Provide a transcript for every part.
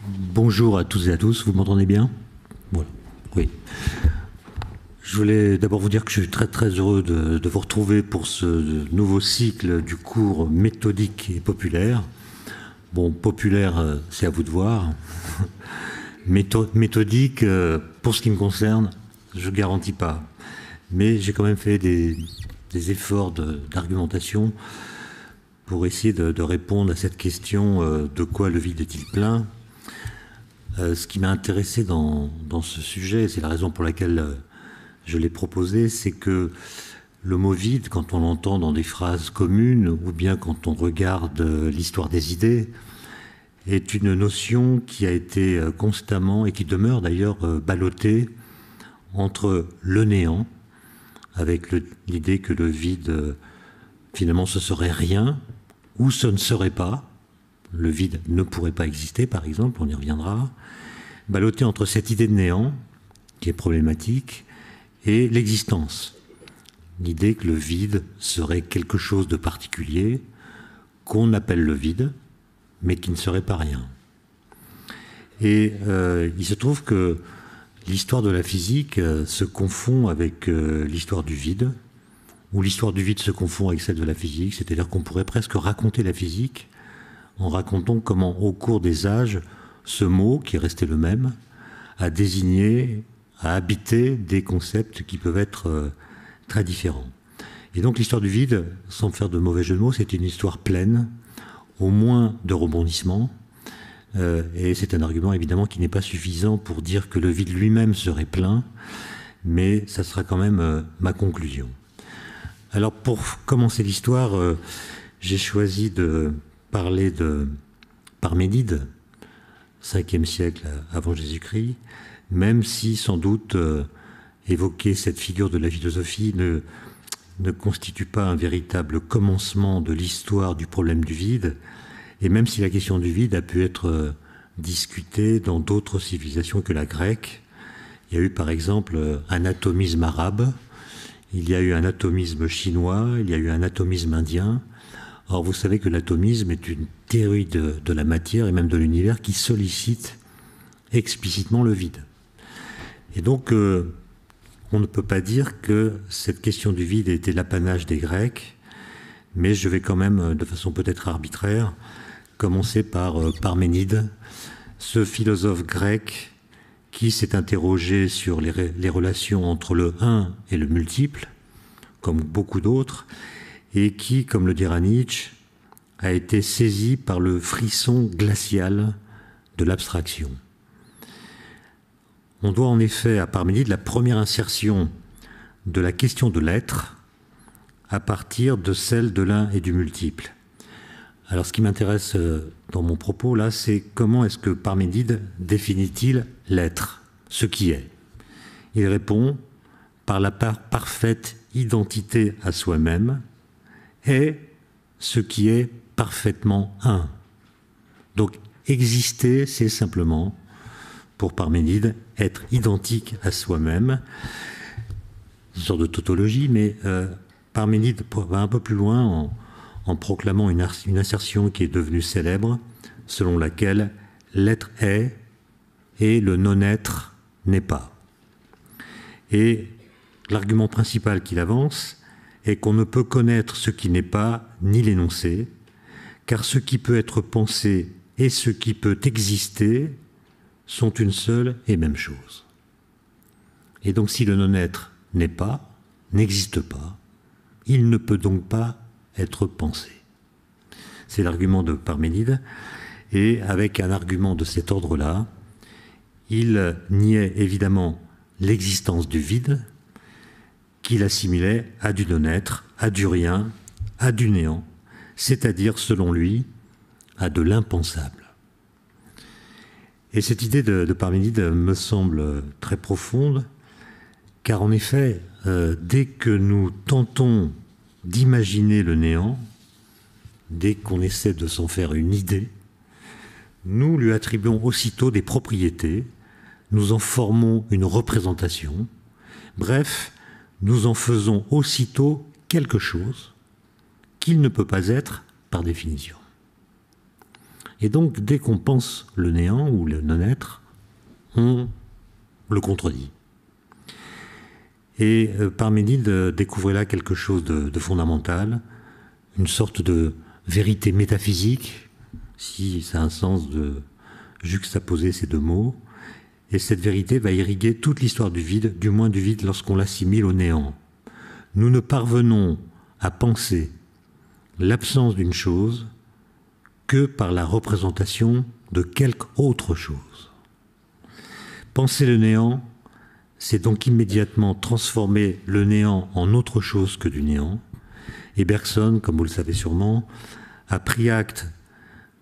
Bonjour à toutes et à tous, vous m'entendez bien? Voilà. Oui. Je voulais d'abord vous dire que je suis très très heureux de vous retrouver pour ce nouveau cycle du cours méthodique et populaire. Bon, populaire, c'est à vous de voir. Méthodique, pour ce qui me concerne, je ne garantis pas. Mais j'ai quand même fait des efforts d'argumentation pour essayer de répondre à cette question de quoi le vide est-il plein. Ce qui m'a intéressé dans ce sujet, c'est la raison pour laquelle je l'ai proposé, c'est que le mot vide, quand on l'entend dans des phrases communes, ou bien quand on regarde l'histoire des idées, est une notion qui a été constamment, et qui demeure d'ailleurs ballottée entre le néant, avec l'idée que le vide, finalement, ce serait rien, ou ce ne serait pas. Le vide ne pourrait pas exister, par exemple, on y reviendra. Ballotté entre cette idée de néant, qui est problématique, et l'existence. L'idée que le vide serait quelque chose de particulier, qu'on appelle le vide, mais qui ne serait pas rien. Et il se trouve que l'histoire de la physique se confond avec l'histoire du vide, ou l'histoire du vide se confond avec celle de la physique, c'est-à-dire qu'on pourrait presque raconter la physique en racontant comment, au cours des âges, ce mot, qui est resté le même, a désigné, a habité des concepts qui peuvent être très différents. Et donc l'histoire du vide, sans faire de mauvais jeu de mots, c'est une histoire pleine, au moins de rebondissements, et c'est un argument évidemment qui n'est pas suffisant pour dire que le vide lui-même serait plein, mais ça sera quand même ma conclusion. Alors pour commencer l'histoire, j'ai choisi de parler de Parménide, 5e siècle avant Jésus-Christ, même si sans doute évoquer cette figure de la philosophie ne constitue pas un véritable commencement de l'histoire du problème du vide, et même si la question du vide a pu être discutée dans d'autres civilisations que la grecque. Il y a eu par exemple un atomisme arabe, il y a eu un atomisme chinois, il y a eu un atomisme indien. Or, vous savez que l'atomisme est une théorie de la matière et même de l'univers qui sollicite explicitement le vide. Et donc, on ne peut pas dire que cette question du vide était l'apanage des Grecs, mais je vais quand même, de façon peut-être arbitraire, commencer par Parménide, ce philosophe grec qui s'est interrogé sur les relations entre le un et le multiple, comme beaucoup d'autres, et qui, comme le dira Nietzsche, a été saisi par le frisson glacial de l'abstraction. On doit en effet à Parménide la première insertion de la question de l'être à partir de celle de l'un et du multiple. Alors ce qui m'intéresse dans mon propos là, c'est comment est-ce que Parménide définit-il l'être, ce qui est. Il répond par la parfaite identité à soi-même, est ce qui est parfaitement un. Donc exister, c'est simplement, pour Parménide, être identique à soi-même. Une sorte de tautologie, mais Parménide va un peu plus loin en proclamant une assertion qui est devenue célèbre, selon laquelle l'être est et le non-être n'est pas. Et l'argument principal qu'il avance est qu'on ne peut connaître ce qui n'est pas ni l'énoncer, car ce qui peut être pensé et ce qui peut exister sont une seule et même chose. Et donc si le non-être n'est pas, n'existe pas, il ne peut donc pas être pensé. C'est l'argument de Parménide, et avec un argument de cet ordre-là, il niait évidemment l'existence du vide, qu'il assimilait à du non-être, à du rien, à du néant, c'est-à-dire, selon lui, à de l'impensable. Et cette idée de Parménide me semble très profonde, car en effet, dès que nous tentons d'imaginer le néant, dès qu'on essaie de s'en faire une idée, nous lui attribuons aussitôt des propriétés, nous en formons une représentation, bref, nous en faisons aussitôt quelque chose qu'il ne peut pas être par définition. Et donc, dès qu'on pense le néant ou le non-être, on le contredit. Et Parménide découvrait là quelque chose de fondamental, une sorte de vérité métaphysique, si ça a un sens de juxtaposer ces deux mots. Et cette vérité va irriguer toute l'histoire du vide, du moins du vide lorsqu'on l'assimile au néant. Nous ne parvenons à penser l'absence d'une chose que par la représentation de quelque autre chose. Penser le néant, c'est donc immédiatement transformer le néant en autre chose que du néant. Et Bergson, comme vous le savez sûrement, a pris acte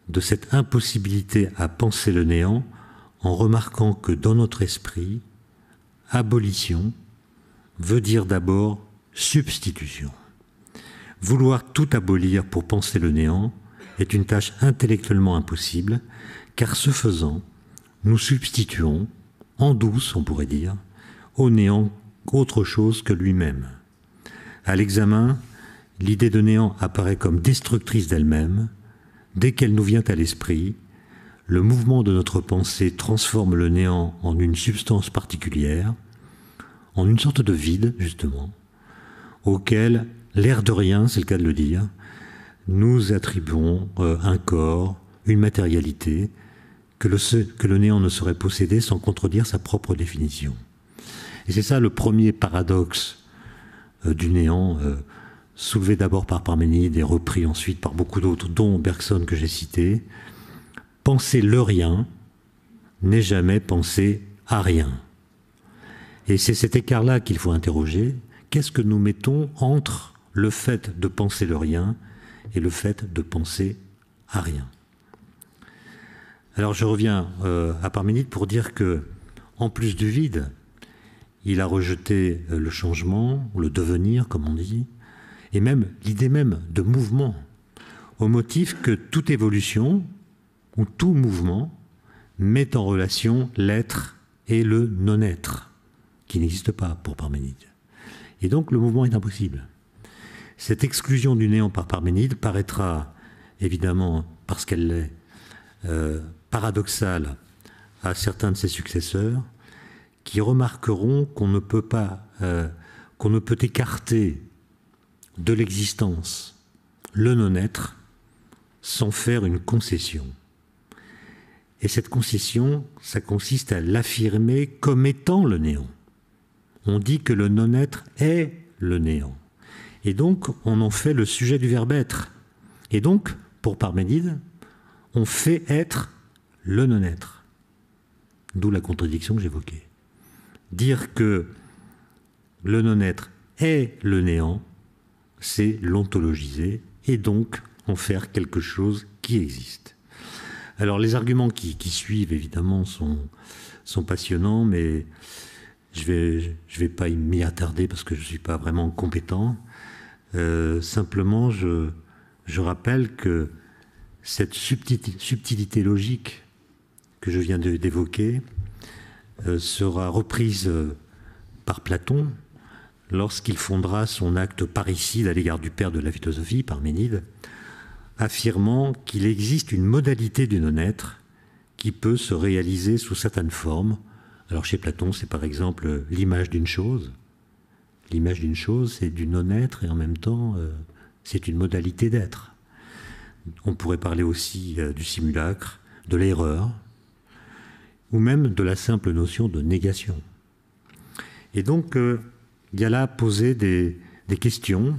de cette impossibilité à penser le néant en remarquant que dans notre esprit, abolition veut dire d'abord substitution. Vouloir tout abolir pour penser le néant est une tâche intellectuellement impossible, car ce faisant, nous substituons, en douce on pourrait dire, au néant autre chose que lui-même. À l'examen, l'idée de néant apparaît comme destructrice d'elle-même. Dès qu'elle nous vient à l'esprit, le mouvement de notre pensée transforme le néant en une substance particulière, en une sorte de vide, justement, auquel, l'air de rien, c'est le cas de le dire, nous attribuons un corps, une matérialité, que le néant ne saurait posséder sans contredire sa propre définition. Et c'est ça le premier paradoxe du néant, soulevé d'abord par Parménide et repris ensuite par beaucoup d'autres, dont Bergson que j'ai cité. Penser le rien n'est jamais penser à rien. Et c'est cet écart-là qu'il faut interroger. Qu'est-ce que nous mettons entre le fait de penser le rien et le fait de penser à rien? Alors je reviens à Parménide pour dire que, en plus du vide, il a rejeté le changement, ou le devenir, comme on dit, et même l'idée même de mouvement, au motif que toute évolution ou tout mouvement met en relation l'être et le non-être, qui n'existe pas pour Parménide. Et donc le mouvement est impossible. Cette exclusion du néant par Parménide paraîtra, évidemment, parce qu'elle l'est, paradoxale à certains de ses successeurs, qui remarqueront qu'on ne peut écarter de l'existence le non-être sans faire une concession. Et cette concession, ça consiste à l'affirmer comme étant le néant. On dit que le non-être est le néant. Et donc, on en fait le sujet du verbe être. Et donc, pour Parménide, on fait être le non-être. D'où la contradiction que j'évoquais. Dire que le non-être est le néant, c'est l'ontologiser et donc en faire quelque chose qui existe. Alors les arguments qui suivent évidemment sont passionnants, mais je vais pas m'y attarder parce que je ne suis pas vraiment compétent. Simplement, je rappelle que cette subtilité logique que je viens d'évoquer sera reprise par Platon lorsqu'il fondera son acte parricide à l'égard du père de la philosophie, Parménide, affirmant qu'il existe une modalité du non-être qui peut se réaliser sous certaines formes. Alors chez Platon, c'est par exemple l'image d'une chose. L'image d'une chose, c'est du non-être et en même temps, c'est une modalité d'être. On pourrait parler aussi du simulacre, de l'erreur, ou même de la simple notion de négation. Et donc, il y a là posé des questions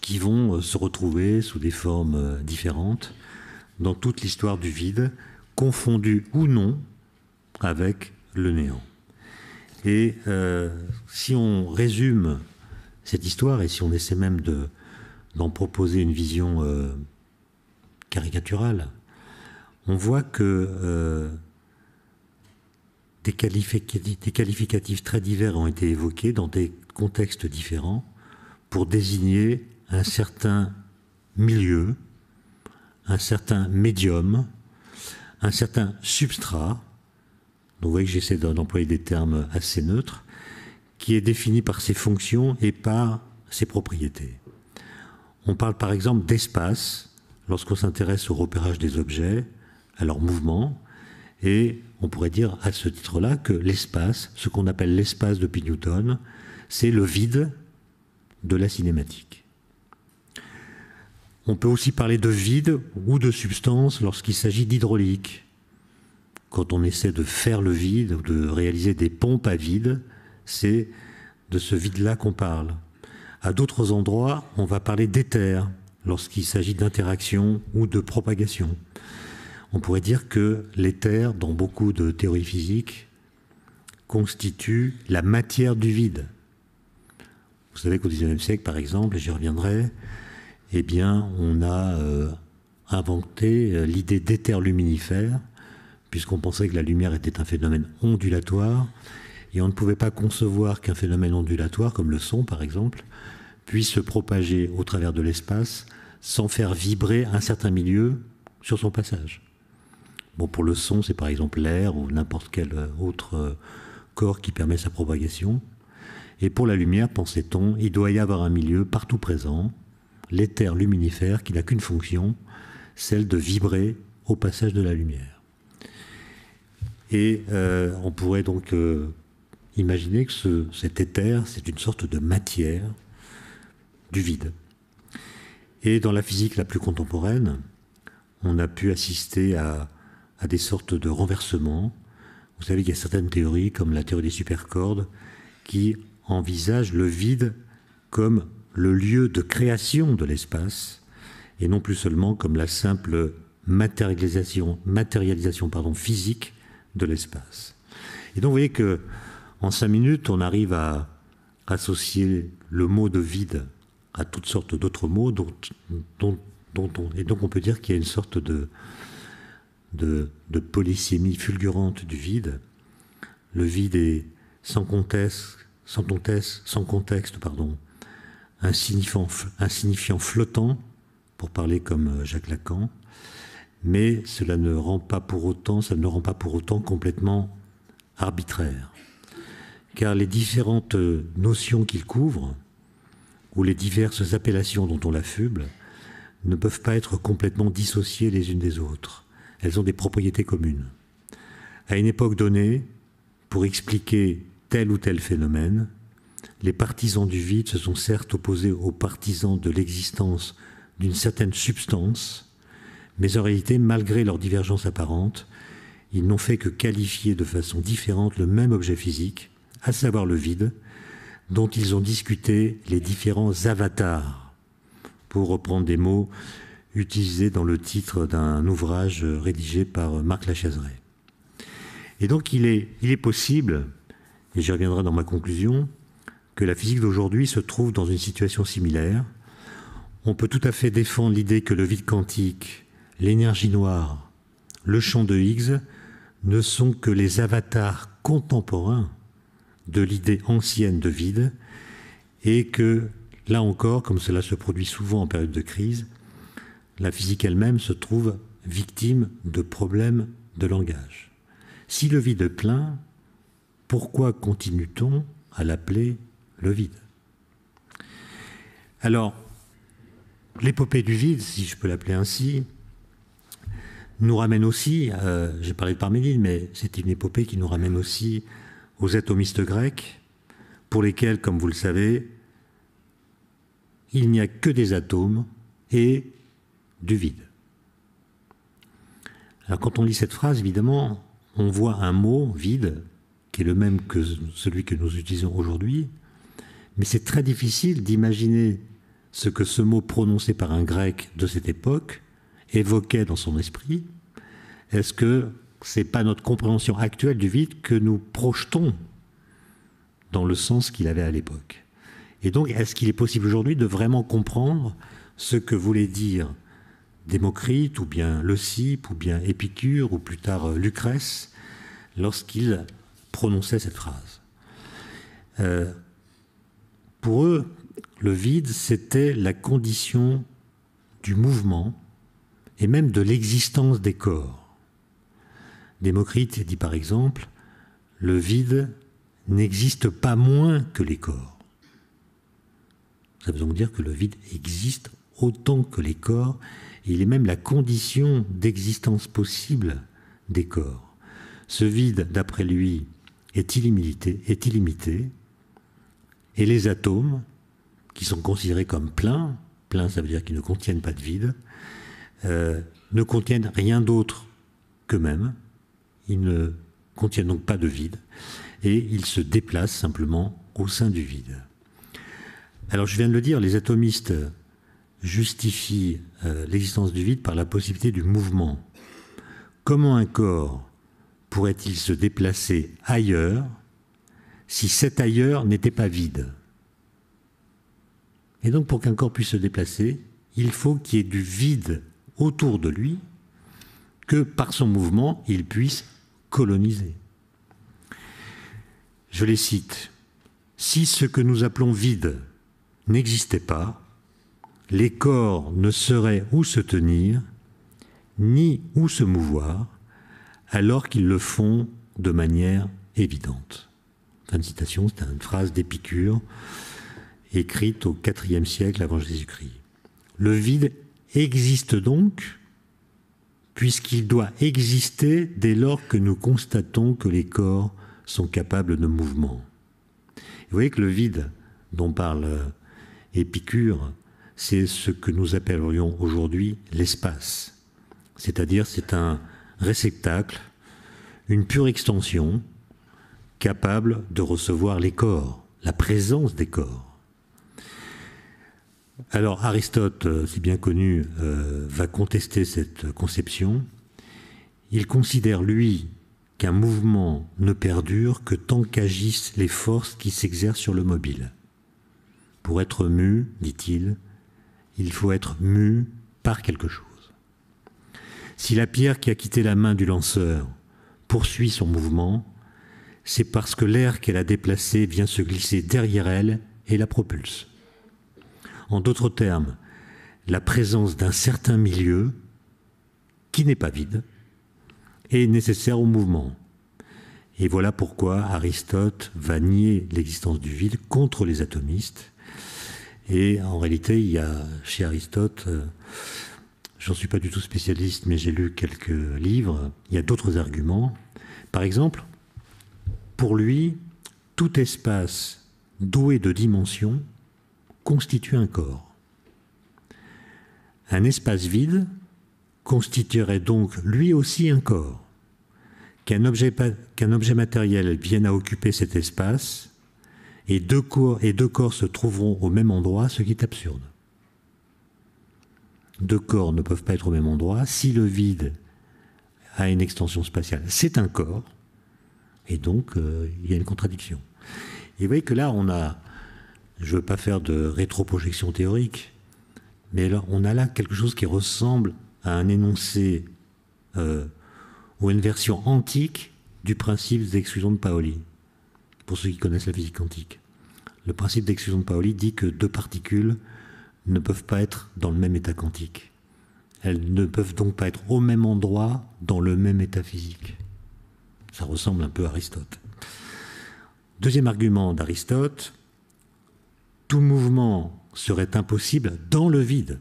qui vont se retrouver sous des formes différentes dans toute l'histoire du vide, confondue ou non avec le néant. Et si on résume cette histoire, et si on essaie même d'en proposer une vision caricaturale, on voit que des qualificatifs très divers ont été évoqués dans des contextes différents pour désigner un certain milieu, un certain médium, un certain substrat. Donc vous voyez que j'essaie d'employer des termes assez neutres, qui est défini par ses fonctions et par ses propriétés. On parle par exemple d'espace lorsqu'on s'intéresse au repérage des objets, à leur mouvement, et on pourrait dire à ce titre-là que l'espace, ce qu'on appelle l'espace depuis Newton, c'est le vide de la cinématique. On peut aussi parler de vide ou de substance lorsqu'il s'agit d'hydraulique. Quand on essaie de faire le vide, de réaliser des pompes à vide, c'est de ce vide-là qu'on parle. À d'autres endroits, on va parler d'éther lorsqu'il s'agit d'interaction ou de propagation. On pourrait dire que l'éther, dans beaucoup de théories physiques, constitue la matière du vide. Vous savez qu'au XIXe siècle, par exemple, et j'y reviendrai, eh bien, on a inventé l'idée d'éther luminifère, puisqu'on pensait que la lumière était un phénomène ondulatoire, et on ne pouvait pas concevoir qu'un phénomène ondulatoire, comme le son par exemple, puisse se propager au travers de l'espace sans faire vibrer un certain milieu sur son passage. Bon, pour le son, c'est par exemple l'air ou n'importe quel autre corps qui permet sa propagation. Et pour la lumière, pensait-on, il doit y avoir un milieu partout présent, l'éther luminifère, qui n'a qu'une fonction, celle de vibrer au passage de la lumière. Et on pourrait donc imaginer que cet éther, c'est une sorte de matière du vide. Et dans la physique la plus contemporaine, on a pu assister à des sortes de renversements. Vous savez qu'il y a certaines théories, comme la théorie des supercordes, qui envisagent le vide comme le lieu de création de l'espace, et non plus seulement comme la simple matérialisation physique de l'espace. Et donc vous voyez que en 5 minutes, on arrive à associer le mot de vide à toutes sortes d'autres mots, et donc on peut dire qu'il y a une sorte de polysémie fulgurante du vide. Le vide est sans contexte, un signifiant flottant, pour parler comme Jacques Lacan, mais cela ne rend pas pour autant complètement arbitraire. Car les différentes notions qu'il couvre, ou les diverses appellations dont on l'affuble, ne peuvent pas être complètement dissociées les unes des autres. Elles ont des propriétés communes. À une époque donnée, pour expliquer tel ou tel phénomène, les partisans du vide se sont certes opposés aux partisans de l'existence d'une certaine substance, mais en réalité, malgré leurs divergences apparentes, ils n'ont fait que qualifier de façon différente le même objet physique, à savoir le vide, dont ils ont discuté les différents avatars, pour reprendre des mots utilisés dans le titre d'un ouvrage rédigé par Marc Lachazeret. Et donc il est possible, et j'y reviendrai dans ma conclusion, que la physique d'aujourd'hui se trouve dans une situation similaire. On peut tout à fait défendre l'idée que le vide quantique, l'énergie noire, le champ de Higgs ne sont que les avatars contemporains de l'idée ancienne de vide, et que, là encore, comme cela se produit souvent en période de crise, la physique elle-même se trouve victime de problèmes de langage. Si le vide est plein, pourquoi continue-t-on à l'appeler le vide? Alors, l'épopée du vide, si je peux l'appeler ainsi, nous ramène aussi, j'ai parlé de Parménide, mais c'est une épopée qui nous ramène aussi aux atomistes grecs, pour lesquels, comme vous le savez, il n'y a que des atomes et du vide. Alors quand on lit cette phrase, évidemment, on voit un mot, vide, qui est le même que celui que nous utilisons aujourd'hui, mais c'est très difficile d'imaginer ce que ce mot prononcé par un grec de cette époque évoquait dans son esprit. Est-ce que c'est pas notre compréhension actuelle du vide que nous projetons dans le sens qu'il avait à l'époque? Et donc, est-ce qu'il est possible aujourd'hui de vraiment comprendre ce que voulait dire Démocrite, ou bien Leucippe, ou bien Épicure, ou plus tard Lucrèce, lorsqu'il prononçait cette phrase? Pour eux, le vide, c'était la condition du mouvement et même de l'existence des corps. Démocrite dit par exemple, le vide n'existe pas moins que les corps. Ça veut donc dire que le vide existe autant que les corps, Il est même la condition d'existence possible des corps. Ce vide, d'après lui, est illimité, et les atomes, qui sont considérés comme pleins, ça veut dire qu'ils ne contiennent pas de vide, ne contiennent rien d'autre qu'eux-mêmes. Ils ne contiennent donc pas de vide, et ils se déplacent simplement au sein du vide. Alors je viens de le dire, les atomistes justifient l'existence du vide par la possibilité du mouvement. Comment un corps pourrait-il se déplacer ailleurs si cet ailleurs n'était pas vide? Et donc pour qu'un corps puisse se déplacer, il faut qu'il y ait du vide autour de lui, que par son mouvement, il puisse coloniser. Je les cite. Si ce que nous appelons vide n'existait pas, les corps ne sauraient où se tenir, ni où se mouvoir, alors qu'ils le font de manière évidente. Fin de citation, c'est une phrase d'Épicure, écrite au IVe siècle avant Jésus-Christ. Le vide existe donc, puisqu'il doit exister dès lors que nous constatons que les corps sont capables de mouvement. Vous voyez que le vide dont parle Épicure, c'est ce que nous appellerions aujourd'hui l'espace. C'est-à-dire c'est un réceptacle, une pure extension, capable de recevoir les corps, la présence des corps. Alors Aristote, c'est bien connu, va contester cette conception. Il considère, lui, qu'un mouvement ne perdure que tant qu'agissent les forces qui s'exercent sur le mobile. Pour être mu, dit-il, il faut être mu par quelque chose. Si la pierre qui a quitté la main du lanceur poursuit son mouvement, c'est parce que l'air qu'elle a déplacé vient se glisser derrière elle et la propulse. En d'autres termes, la présence d'un certain milieu, qui n'est pas vide, est nécessaire au mouvement. Et voilà pourquoi Aristote va nier l'existence du vide contre les atomistes. Et en réalité, il y a chez Aristote, j'en suis pas du tout spécialiste, mais j'ai lu quelques livres, il y a d'autres arguments. Par exemple, pour lui, tout espace doué de dimensions constitue un corps. Un espace vide constituerait donc lui aussi un corps. Qu'un objet matériel vienne à occuper cet espace et deux corps se trouveront au même endroit, ce qui est absurde. Deux corps ne peuvent pas être au même endroit. Si le vide a une extension spatiale, c'est un corps, et donc il y a une contradiction. Et vous voyez que là, on a, je ne veux pas faire de rétroprojection théorique, mais là, on a là quelque chose qui ressemble à un énoncé ou une version antique du principe d'exclusion de Pauli, pour ceux qui connaissent la physique quantique. Le principe d'exclusion de Pauli dit que deux particules ne peuvent pas être dans le même état quantique. Elles ne peuvent donc pas être au même endroit dans le même état physique. Ça ressemble un peu à Aristote. Deuxième argument d'Aristote, tout mouvement serait impossible dans le vide.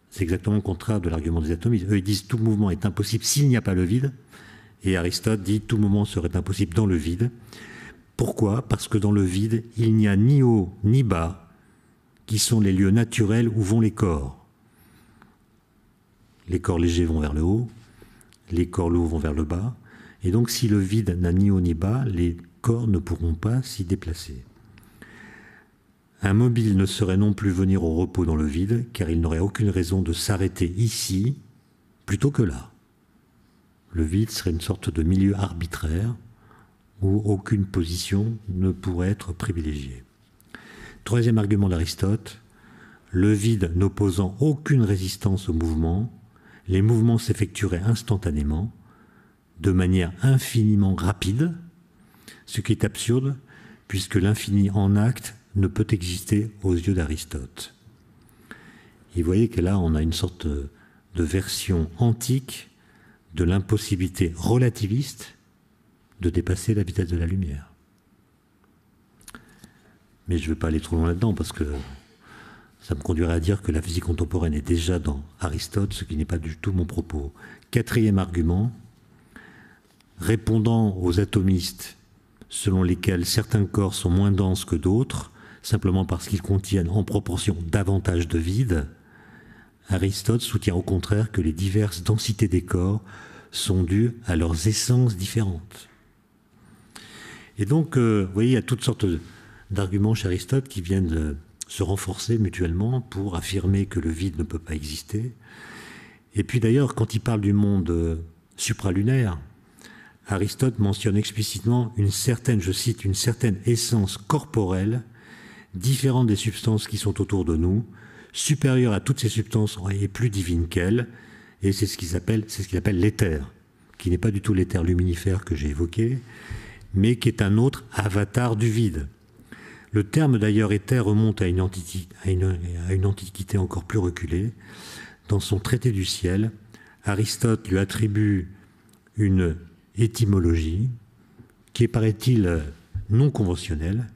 C'est exactement le contraire de l'argument des atomistes. Eux, ils disent tout mouvement est impossible s'il n'y a pas le vide. Et Aristote dit tout mouvement serait impossible dans le vide. Pourquoi? Parce que dans le vide, il n'y a ni haut ni bas, qui sont les lieux naturels où vont les corps. Les corps légers vont vers le haut, les corps lourds vont vers le bas. Et donc, si le vide n'a ni haut ni bas, les corps ne pourront pas s'y déplacer. Un mobile ne saurait non plus venir au repos dans le vide, car il n'aurait aucune raison de s'arrêter ici plutôt que là. Le vide serait une sorte de milieu arbitraire où aucune position ne pourrait être privilégiée. Troisième argument d'Aristote, le vide n'opposant aucune résistance au mouvement, les mouvements s'effectueraient instantanément, de manière infiniment rapide, ce qui est absurde, puisque l'infini en acte ne peut exister aux yeux d'Aristote. Et vous voyez que là, on a une sorte de version antique de l'impossibilité relativiste de dépasser la vitesse de la lumière. Mais je ne vais pas aller trop loin là-dedans, parce que Ça me conduirait à dire que la physique contemporaine est déjà dans Aristote, ce qui n'est pas du tout mon propos. Quatrième argument, répondant aux atomistes selon lesquels certains corps sont moins denses que d'autres, simplement parce qu'ils contiennent en proportion davantage de vide, Aristote soutient au contraire que les diverses densités des corps sont dues à leurs essences différentes. Et donc, vous voyez, il y a toutes sortes d'arguments chez Aristote qui viennent se renforcer mutuellement pour affirmer que le vide ne peut pas exister. Et puis d'ailleurs, quand il parle du monde supralunaire, Aristote mentionne explicitement une certaine, je cite, une certaine essence corporelle différente des substances qui sont autour de nous, supérieure à toutes ces substances et plus divine qu'elles, et c'est ce qu'il appelle l'éther, qui n'est pas du tout l'éther luminifère que j'ai évoqué, mais qui est un autre avatar du vide. Le terme d'ailleurs éther remonte à une antiquité encore plus reculée. Dans son traité du ciel, Aristote lui attribue une étymologie qui est, paraît-il, non conventionnelle,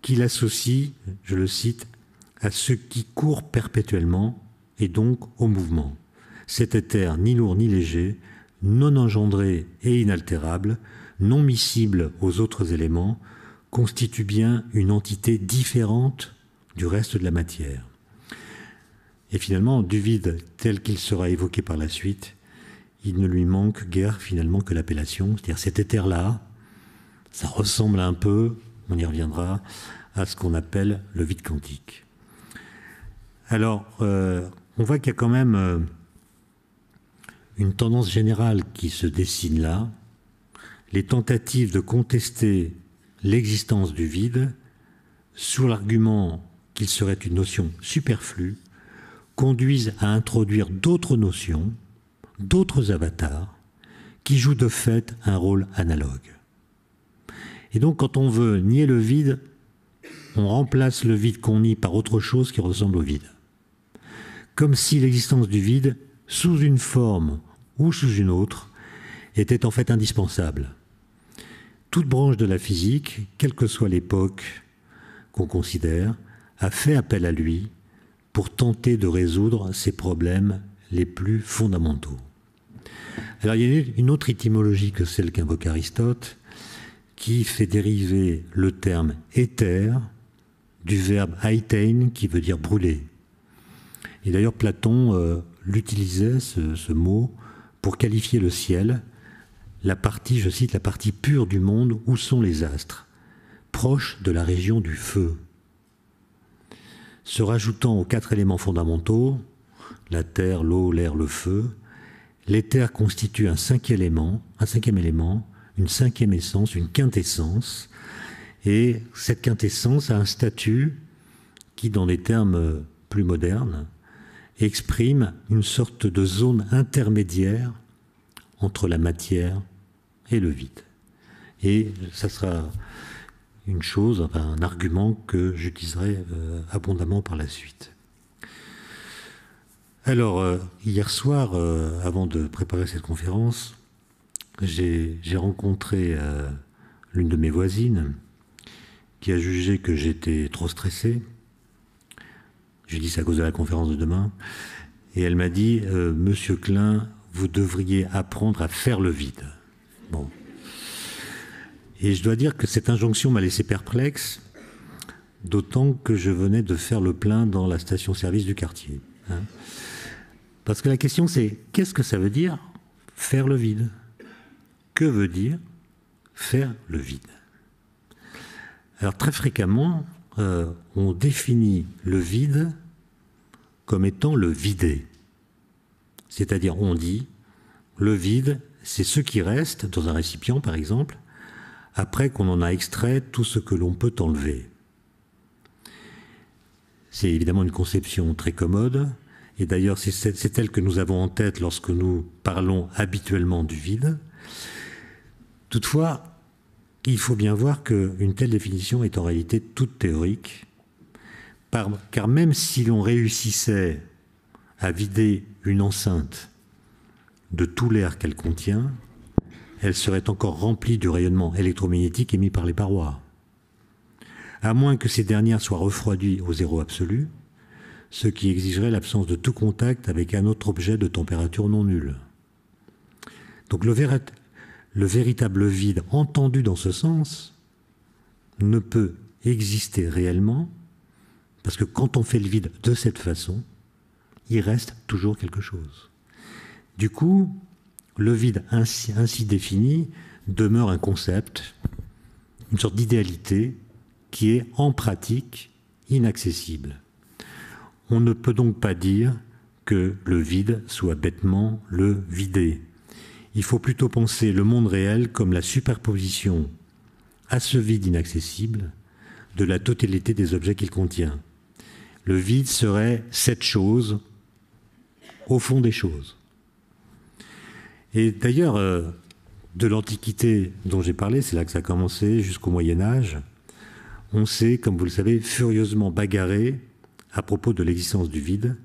qu'il associe, je le cite, à ce qui court perpétuellement et donc au mouvement. Cet éther ni lourd ni léger, non engendré et inaltérable, non miscible aux autres éléments, constitue bien une entité différente du reste de la matière. Et finalement, du vide tel qu'il sera évoqué par la suite, il ne lui manque guère finalement que l'appellation, c'est-à-dire cet éther-là, ça ressemble un peu, on y reviendra, à ce qu'on appelle le vide quantique. Alors, on voit qu'il y a quand même une tendance générale qui se dessine là. Les tentatives de contester l'existence du vide, sous l'argument qu'il serait une notion superflue, conduisent à introduire d'autres notions, d'autres avatars, qui jouent de fait un rôle analogue. Et donc, quand on veut nier le vide, on remplace le vide qu'on nie par autre chose qui ressemble au vide. Comme si l'existence du vide, sous une forme ou sous une autre, était en fait indispensable. Toute branche de la physique, quelle que soit l'époque qu'on considère, a fait appel à lui pour tenter de résoudre ses problèmes les plus fondamentaux. Alors il y a une autre étymologie que celle qu'invoque Aristote, qui fait dériver le terme éther du verbe aitein, qui veut dire brûler. Et d'ailleurs Platon l'utilisait, ce mot, pour qualifier le ciel, la partie, je cite, la partie pure du monde où sont les astres, proche de la région du feu. Se rajoutant aux 4 éléments fondamentaux, la terre, l'eau, l'air, le feu, l'éther constitue un cinquième élément, une cinquième essence, une quintessence, et cette quintessence a un statut qui, dans des termes plus modernes, exprime une sorte de zone intermédiaire entre la matière et le vide. Et ça sera une chose, enfin, un argument que j'utiliserai abondamment par la suite. Alors, hier soir, avant de préparer cette conférence, j'ai rencontré l'une de mes voisines qui a jugé que j'étais trop stressé. J'ai dit c'est à cause de la conférence de demain. Et elle m'a dit « Monsieur Klein, vous devriez apprendre à faire le vide. » Bon. Et je dois dire que cette injonction m'a laissé perplexe, d'autant que je venais de faire le plein dans la station-service du quartier. Hein. Parce que la question c'est, qu'est-ce que ça veut dire faire le vide? Que veut dire faire le vide? Alors très fréquemment, on définit le vide comme étant le vidé. C'est-à-dire, on dit, le vide, c'est ce qui reste dans un récipient, par exemple, après qu'on en a extrait tout ce que l'on peut enlever. C'est évidemment une conception très commode, et d'ailleurs c'est elle que nous avons en tête lorsque nous parlons habituellement du vide. Toutefois, il faut bien voir qu'une telle définition est en réalité toute théorique, car même si l'on réussissait à vider une enceinte de tout l'air qu'elle contient, elle serait encore remplie du rayonnement électromagnétique émis par les parois. À moins que ces dernières soient refroidies au zéro absolu, ce qui exigerait l'absence de tout contact avec un autre objet de température non nulle. Donc le véritable vide, entendu dans ce sens, ne peut exister réellement, parce que quand on fait le vide de cette façon, il reste toujours quelque chose. Du coup, le vide ainsi défini demeure un concept, une sorte d'idéalité qui est en pratique inaccessible. On ne peut donc pas dire que le vide soit bêtement le vidé. Il faut plutôt penser le monde réel comme la superposition à ce vide inaccessible de la totalité des objets qu'il contient. Le vide serait cette chose au fond des choses. Et d'ailleurs, de l'Antiquité dont j'ai parlé, c'est là que ça a commencé, jusqu'au Moyen-Âge, on s'est, comme vous le savez, furieusement bagarré à propos de l'existence du vide,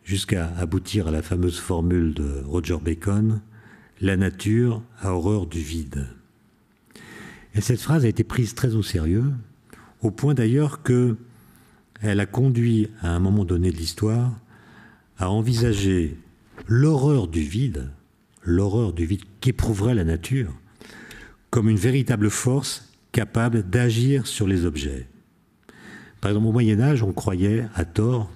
jusqu'à aboutir à la fameuse formule de Roger Bacon, « La nature a horreur du vide ». Et cette phrase a été prise très au sérieux, au point d'ailleurs qu'elle a conduit, à un moment donné de l'histoire, à envisager l'horreur du vide qu'éprouverait la nature, comme une véritable force capable d'agir sur les objets. Par exemple, au Moyen-Âge, on croyait, à tort,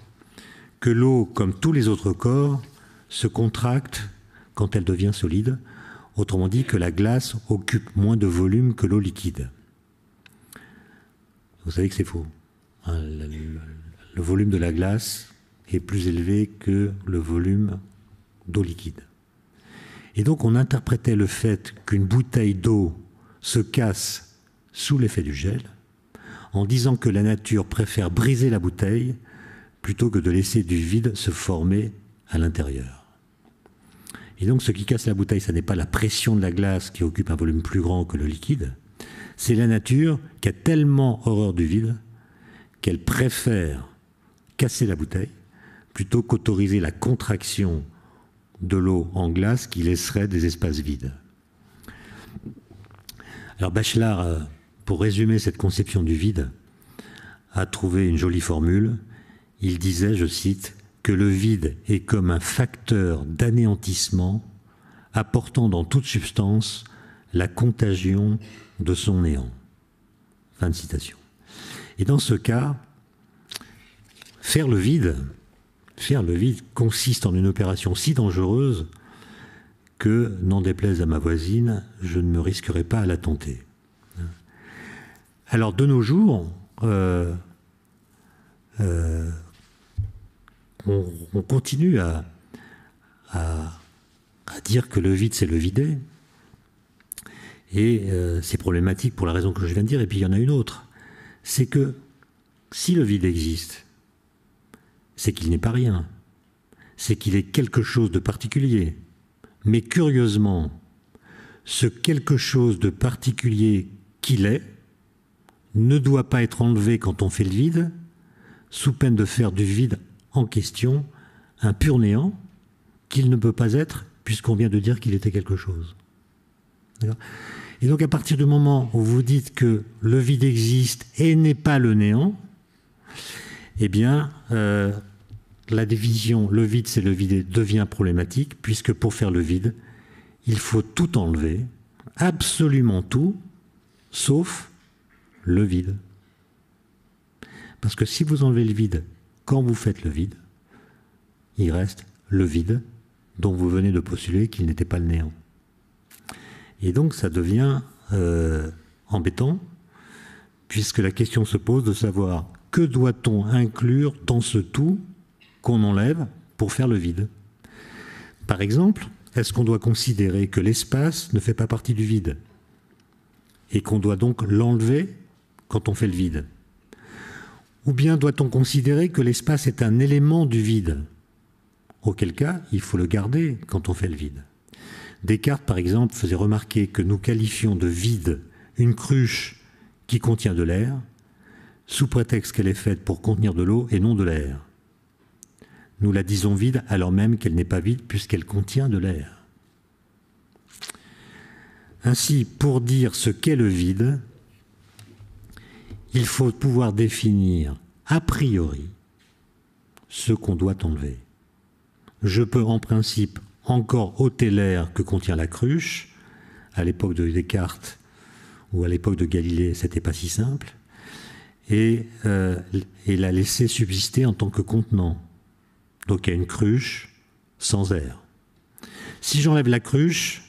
que l'eau, comme tous les autres corps, se contracte quand elle devient solide, autrement dit que la glace occupe moins de volume que l'eau liquide. Vous savez que c'est faux. Le volume de la glace est plus élevé que le volume d'eau liquide. Et donc on interprétait le fait qu'une bouteille d'eau se casse sous l'effet du gel en disant que la nature préfère briser la bouteille plutôt que de laisser du vide se former à l'intérieur. Et donc ce qui casse la bouteille, ce n'est pas la pression de la glace qui occupe un volume plus grand que le liquide, c'est la nature qui a tellement horreur du vide qu'elle préfère casser la bouteille plutôt qu'autoriser la contraction de l'eau en glace qui laisserait des espaces vides. Alors Bachelard, pour résumer cette conception du vide, a trouvé une jolie formule. Il disait, je cite, que le vide est comme un facteur d'anéantissement apportant dans toute substance la contagion de son néant. Fin de citation. Et dans ce cas, faire le vide consiste en une opération si dangereuse que, n'en déplaise à ma voisine, je ne me risquerai pas à la tenter. Alors, de nos jours, on continue à dire que le vide, c'est le vidé. Et c'est problématique pour la raison que je viens de dire. Et puis, il y en a une autre. C'est que si le vide existe, c'est qu'il n'est pas rien. C'est qu'il est quelque chose de particulier. Mais curieusement, ce quelque chose de particulier qu'il est ne doit pas être enlevé quand on fait le vide, sous peine de faire du vide en question un pur néant qu'il ne peut pas être, puisqu'on vient de dire qu'il était quelque chose. Et donc à partir du moment où vous dites que le vide existe et n'est pas le néant, eh bien la division le vide c'est le vide devient problématique, puisque pour faire le vide, il faut tout enlever, absolument tout, sauf le vide. Parce que si vous enlevez le vide quand vous faites le vide, il reste le vide dont vous venez de postuler qu'il n'était pas le néant. Et donc ça devient embêtant, puisque la question se pose de savoir que doit-on inclure dans ce tout qu'on enlève pour faire le vide. Par exemple, est-ce qu'on doit considérer que l'espace ne fait pas partie du vide et qu'on doit donc l'enlever quand on fait le vide? Ou bien doit-on considérer que l'espace est un élément du vide, auquel cas il faut le garder quand on fait le vide? Descartes, par exemple, faisait remarquer que nous qualifions de vide une cruche qui contient de l'air, sous prétexte qu'elle est faite pour contenir de l'eau et non de l'air. Nous la disons vide alors même qu'elle n'est pas vide puisqu'elle contient de l'air. Ainsi, pour dire ce qu'est le vide, il faut pouvoir définir a priori ce qu'on doit enlever. Je peux en principe encore ôter l'air que contient la cruche. À l'époque de Descartes ou à l'époque de Galilée, c'était pas si simple. Et la laisser subsister en tant que contenant. Donc il y a une cruche sans air. Si j'enlève la cruche,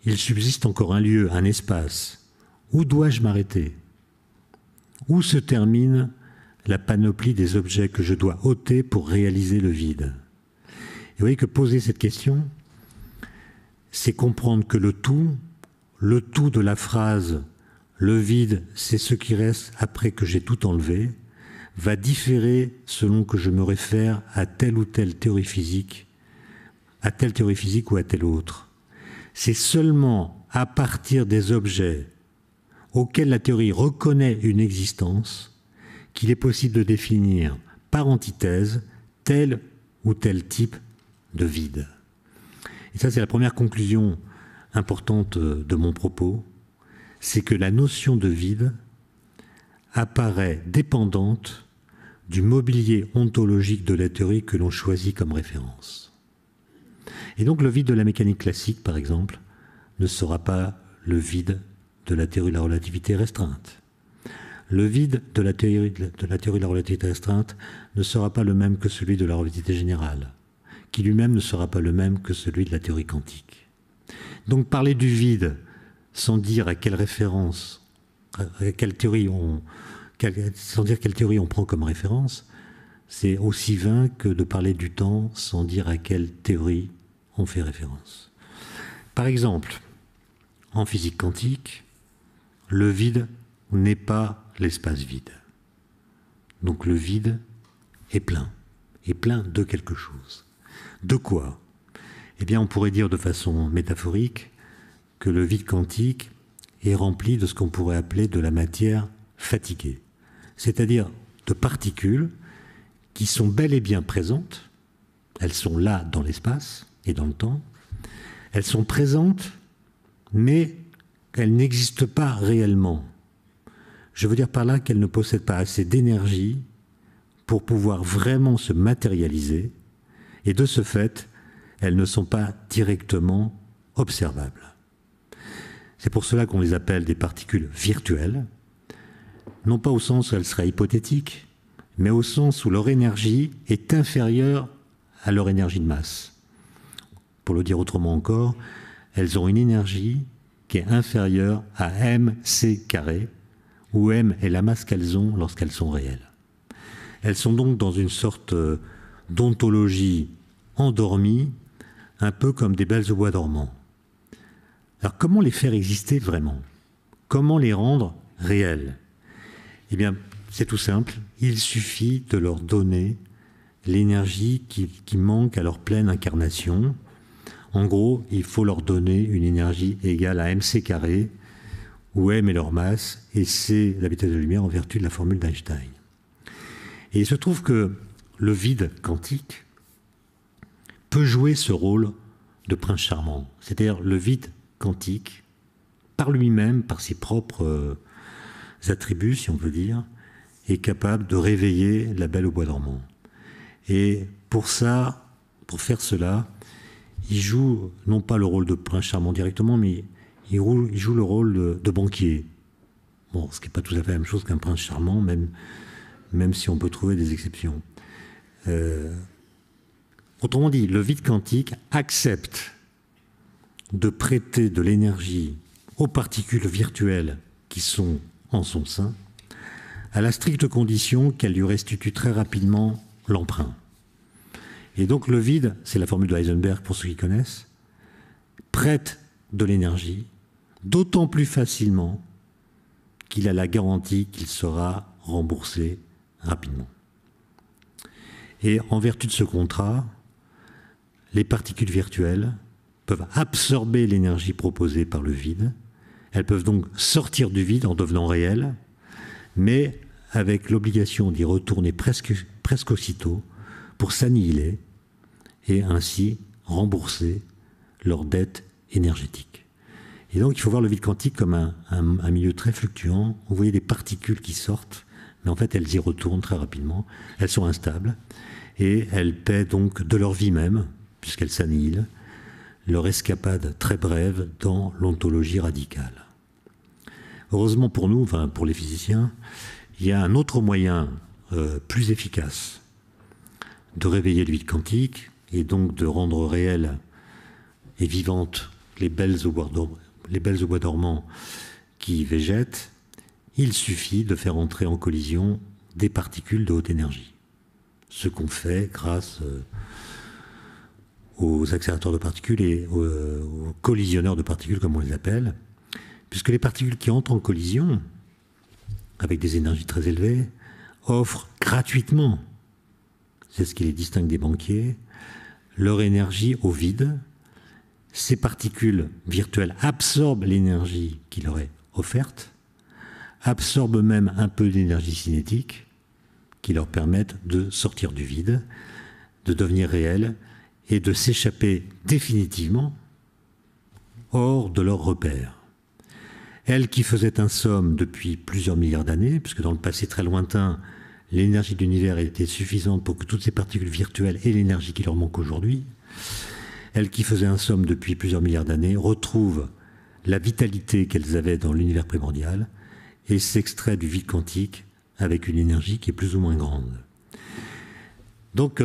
il subsiste encore un lieu, un espace. Où dois-je m'arrêter? Où se termine la panoplie des objets que je dois ôter pour réaliser le vide? Et vous voyez que poser cette question, c'est comprendre que le tout de la phrase « le vide, c'est ce qui reste après que j'ai tout enlevé », va différer selon que je me réfère à telle ou telle théorie physique, à telle théorie physique ou à telle autre. C'est seulement à partir des objets auxquels la théorie reconnaît une existence qu'il est possible de définir par antithèse tel ou tel type de vide. Et ça, c'est la première conclusion importante de mon propos, c'est que la notion de vide apparaît dépendante du mobilier ontologique de la théorie que l'on choisit comme référence. Et donc le vide de la mécanique classique, par exemple, ne sera pas le vide de la théorie de la relativité restreinte. Le vide de la théorie de la relativité restreinte ne sera pas le même que celui de la relativité générale, qui lui-même ne sera pas le même que celui de la théorie quantique. Donc parler du vide sans dire à quelle référence, à quelle théorie sans dire quelle théorie on prend comme référence, c'est aussi vain que de parler du temps sans dire à quelle théorie on fait référence. Par exemple, en physique quantique, le vide n'est pas l'espace vide. Donc le vide est plein de quelque chose. De quoi? Eh bien, on pourrait dire de façon métaphorique que le vide quantique est rempli de ce qu'on pourrait appeler de la matière fatiguée, c'est-à-dire de particules qui sont bel et bien présentes, elles sont là dans l'espace et dans le temps, elles sont présentes, mais elles n'existent pas réellement. Je veux dire par là qu'elles ne possèdent pas assez d'énergie pour pouvoir vraiment se matérialiser, et de ce fait, elles ne sont pas directement observables. C'est pour cela qu'on les appelle des particules virtuelles, non pas au sens où elles seraient hypothétiques, mais au sens où leur énergie est inférieure à leur énergie de masse. Pour le dire autrement encore, elles ont une énergie qui est inférieure à mc², où m est la masse qu'elles ont lorsqu'elles sont réelles. Elles sont donc dans une sorte d'ontologie endormie, un peu comme des belles au bois dormant. Alors comment les faire exister vraiment? Comment les rendre réelles? Eh bien, c'est tout simple, il suffit de leur donner l'énergie qui manque à leur pleine incarnation. En gros, il faut leur donner une énergie égale à mc², où m est leur masse, et c la vitesse de la lumière en vertu de la formule d'Einstein. Et il se trouve que le vide quantique peut jouer ce rôle de prince charmant, c'est-à-dire le vide quantique, par lui-même, par ses propres attributs, si on peut dire, est capable de réveiller la belle au bois dormant. Et pour faire cela, il joue non pas le rôle de prince charmant directement, mais il joue le rôle de banquier. Bon, ce qui n'est pas tout à fait la même chose qu'un prince charmant, même si on peut trouver des exceptions. Autrement dit, le vide quantique accepte de prêter de l'énergie aux particules virtuelles qui sont en son sein, à la stricte condition qu'elle lui restitue très rapidement l'emprunt. Et donc le vide, c'est la formule de Heisenberg pour ceux qui connaissent, prête de l'énergie, d'autant plus facilement qu'il a la garantie qu'il sera remboursé rapidement. Et en vertu de ce contrat, les particules virtuelles peuvent absorber l'énergie proposée par le vide. Elles peuvent donc sortir du vide en devenant réelles, mais avec l'obligation d'y retourner presque aussitôt pour s'annihiler et ainsi rembourser leur dette énergétique. Et donc il faut voir le vide quantique comme un milieu très fluctuant. Vous voyez des particules qui sortent, mais en fait elles y retournent très rapidement. Elles sont instables. et elles paient donc de leur vie même, puisqu'elles s'annihilent, leur escapade très brève dans l'ontologie radicale. Heureusement pour nous, enfin pour les physiciens, il y a un autre moyen plus efficace de réveiller le vide quantique et donc de rendre réelles et vivantes les belles au bois dormants qui végètent. Il suffit de faire entrer en collision des particules de haute énergie. Ce qu'on fait grâce aux accélérateurs de particules et aux collisionneurs de particules, comme on les appelle, puisque les particules qui entrent en collision avec des énergies très élevées offrent gratuitement, c'est ce qui les distingue des banquiers, leur énergie au vide. Ces particules virtuelles absorbent l'énergie qui leur est offerte, absorbent même un peu d'énergie cinétique qui leur permettent de sortir du vide, de devenir réelles et de s'échapper définitivement hors de leur repère. Elles qui faisaient un somme depuis plusieurs milliards d'années, puisque dans le passé très lointain, l'énergie de l'univers était suffisante pour que toutes ces particules virtuelles aient l'énergie qui leur manque aujourd'hui, elles qui faisaient un somme depuis plusieurs milliards d'années retrouvent la vitalité qu'elles avaient dans l'univers primordial et s'extraient du vide quantique avec une énergie qui est plus ou moins grande. Donc,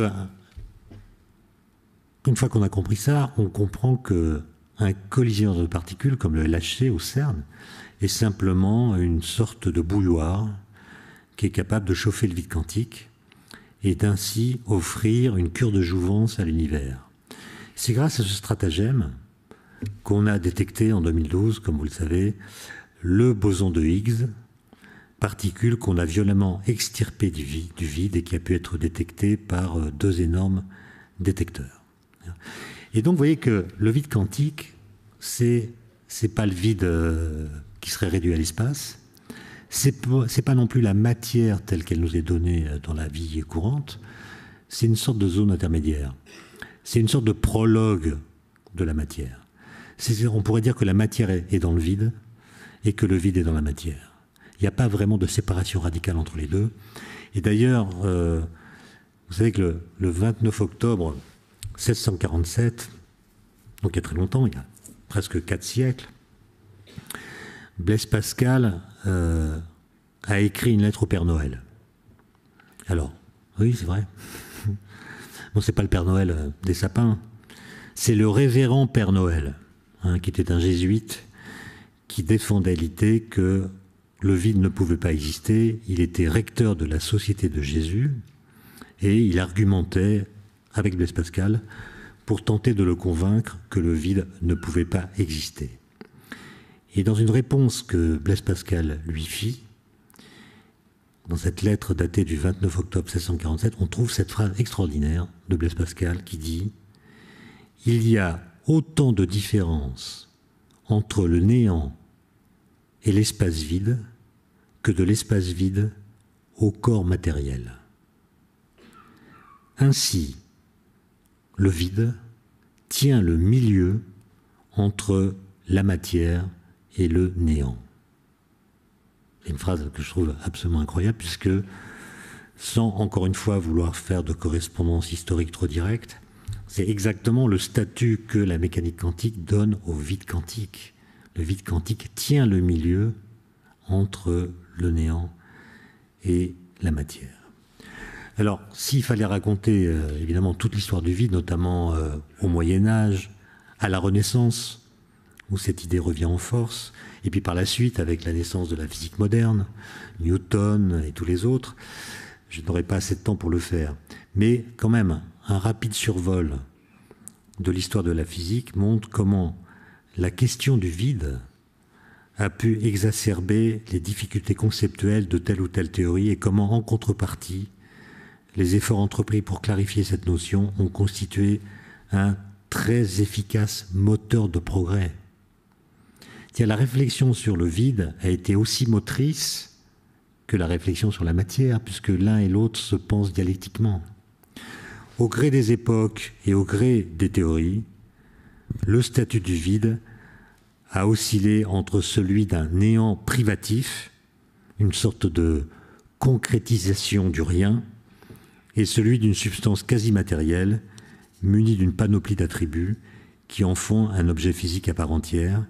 une fois qu'on a compris ça, on comprend qu'un collisionneur de particules, comme le LHC au CERN, est simplement une sorte de bouilloire qui est capable de chauffer le vide quantique et d'ainsi offrir une cure de jouvence à l'univers. C'est grâce à ce stratagème qu'on a détecté en 2012, comme vous le savez, le boson de Higgs, particule qu'on a violemment extirpée du vide et qui a pu être détecté par deux énormes détecteurs. Et donc vous voyez que le vide quantique, c'est pas le vide qui serait réduit à l'espace, c'est pas non plus la matière telle qu'elle nous est donnée dans la vie courante, c'est une sorte de zone intermédiaire. C'est une sorte de prologue de la matière. On pourrait dire que la matière est dans le vide et que le vide est dans la matière. Il n'y a pas vraiment de séparation radicale entre les deux. Et d'ailleurs, vous savez que le 29 octobre 1647, donc il y a très longtemps, il y a presque 4 siècles, Blaise Pascal a écrit une lettre au Père Noël. Alors, oui, c'est vrai. Bon, c'est pas le Père Noël des sapins, c'est le révérend Père Noël, qui était un jésuite qui défendait l'idée que le vide ne pouvait pas exister. Il était recteur de la Société de Jésus et il argumentait avec Blaise Pascal pour tenter de le convaincre que le vide ne pouvait pas exister. Et dans une réponse que Blaise Pascal lui fit, dans cette lettre datée du 29 octobre 1647, on trouve cette phrase extraordinaire de Blaise Pascal qui dit « Il y a autant de différence entre le néant et l'espace vide que de l'espace vide au corps matériel. Ainsi, le vide tient le milieu entre la matière et le néant. » C'est une phrase que je trouve absolument incroyable, puisque, sans encore une fois vouloir faire de correspondance historique trop directe, c'est exactement le statut que la mécanique quantique donne au vide quantique. Le vide quantique tient le milieu entre le néant et la matière. Alors, s'il fallait raconter évidemment toute l'histoire du vide, notamment au Moyen-Âge, à la Renaissance, où cette idée revient en force, et puis par la suite, avec la naissance de la physique moderne, Newton et tous les autres, je n'aurai pas assez de temps pour le faire. Mais quand même, un rapide survol de l'histoire de la physique montre comment la question du vide a pu exacerber les difficultés conceptuelles de telle ou telle théorie et comment, en contrepartie, les efforts entrepris pour clarifier cette notion ont constitué un très efficace moteur de progrès. La réflexion sur le vide a été aussi motrice que la réflexion sur la matière, puisque l'un et l'autre se pensent dialectiquement. Au gré des époques et au gré des théories, le statut du vide a oscillé entre celui d'un néant privatif, une sorte de concrétisation du rien, est celui d'une substance quasi matérielle, munie d'une panoplie d'attributs qui en font un objet physique à part entière,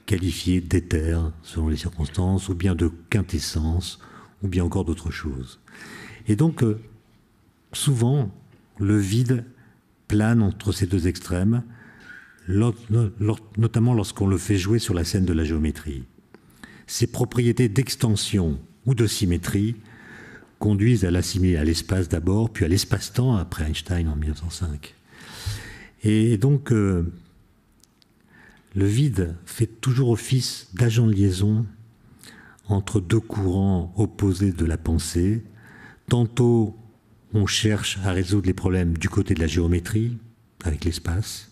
qualifié d'éther selon les circonstances, ou bien de quintessence, ou bien encore d'autres choses. Et donc, souvent, le vide plane entre ces deux extrêmes, notamment lorsqu'on le fait jouer sur la scène de la géométrie. Ses propriétés d'extension ou de symétrie conduisent à l'assimiler à l'espace d'abord, puis à l'espace-temps après Einstein en 1905. Et donc, le vide fait toujours office d'agent de liaison entre deux courants opposés de la pensée. Tantôt, on cherche à résoudre les problèmes du côté de la géométrie, avec l'espace,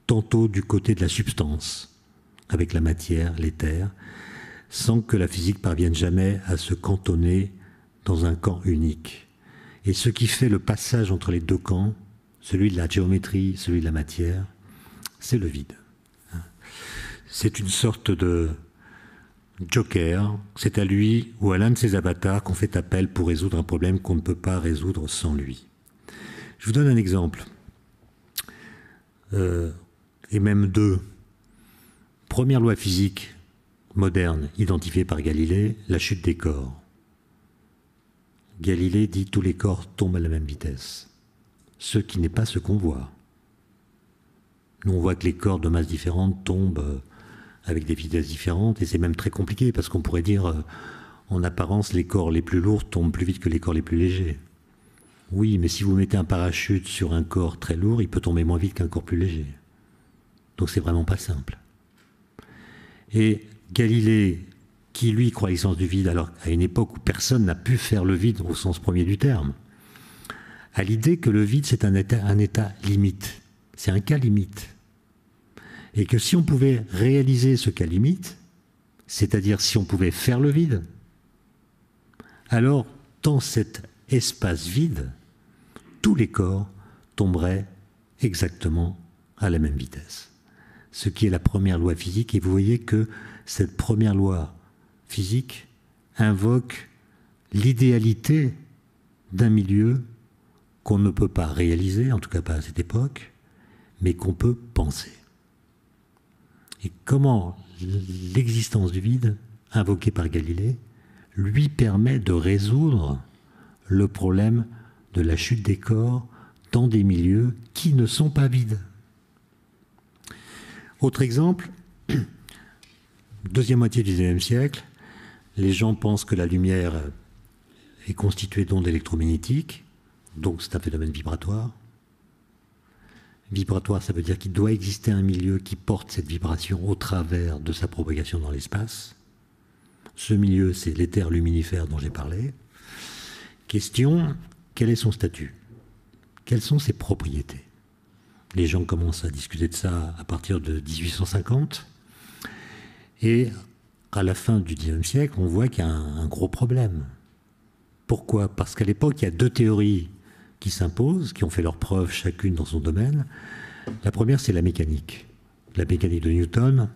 tantôt du côté de la substance, avec la matière, l'éther, sans que la physique parvienne jamais à se cantonner dans un camp unique. Et ce qui fait le passage entre les deux camps, celui de la géométrie, celui de la matière, c'est le vide. C'est une sorte de joker, c'est à lui ou à l'un de ses avatars qu'on fait appel pour résoudre un problème qu'on ne peut pas résoudre sans lui. Je vous donne un exemple, et même deux. Première loi physique moderne identifiée par Galilée, la chute des corps. Galilée dit tous les corps tombent à la même vitesse, ce qui n'est pas ce qu'on voit. Nous on voit que les corps de masse différentes tombent avec des vitesses différentes, et c'est même très compliqué, parce qu'on pourrait dire, en apparence, les corps les plus lourds tombent plus vite que les corps les plus légers. Oui, mais si vous mettez un parachute sur un corps très lourd, il peut tomber moins vite qu'un corps plus léger. Donc c'est vraiment pas simple. Et Galilée, qui lui croit à l'existence du vide, alors à une époque où personne n'a pu faire le vide au sens premier du terme, a l'idée que le vide c'est un état limite, c'est un cas limite. Et que si on pouvait réaliser ce cas limite, c'est-à-dire si on pouvait faire le vide, alors dans cet espace vide, tous les corps tomberaient exactement à la même vitesse. Ce qui est la première loi physique, et vous voyez que cette première loi physique invoque l'idéalité d'un milieu qu'on ne peut pas réaliser, en tout cas pas à cette époque, mais qu'on peut penser. Et comment l'existence du vide, invoquée par Galilée, lui permet de résoudre le problème de la chute des corps dans des milieux qui ne sont pas vides. Autre exemple, deuxième moitié du XIXe siècle, les gens pensent que la lumière est constituée d'ondes électromagnétiques, donc c'est un phénomène vibratoire. Vibratoire, ça veut dire qu'il doit exister un milieu qui porte cette vibration au travers de sa propagation dans l'espace. Ce milieu, c'est l'éther luminifère dont j'ai parlé. Question, quel est son statut? Quelles sont ses propriétés? Les gens commencent à discuter de ça à partir de 1850. Et à la fin du XIXe siècle, on voit qu'il y a un gros problème. Pourquoi? Parce qu'à l'époque, il y a deux théories qui s'imposent, qui ont fait leurs preuves chacune dans son domaine. La première, c'est la mécanique de Newton,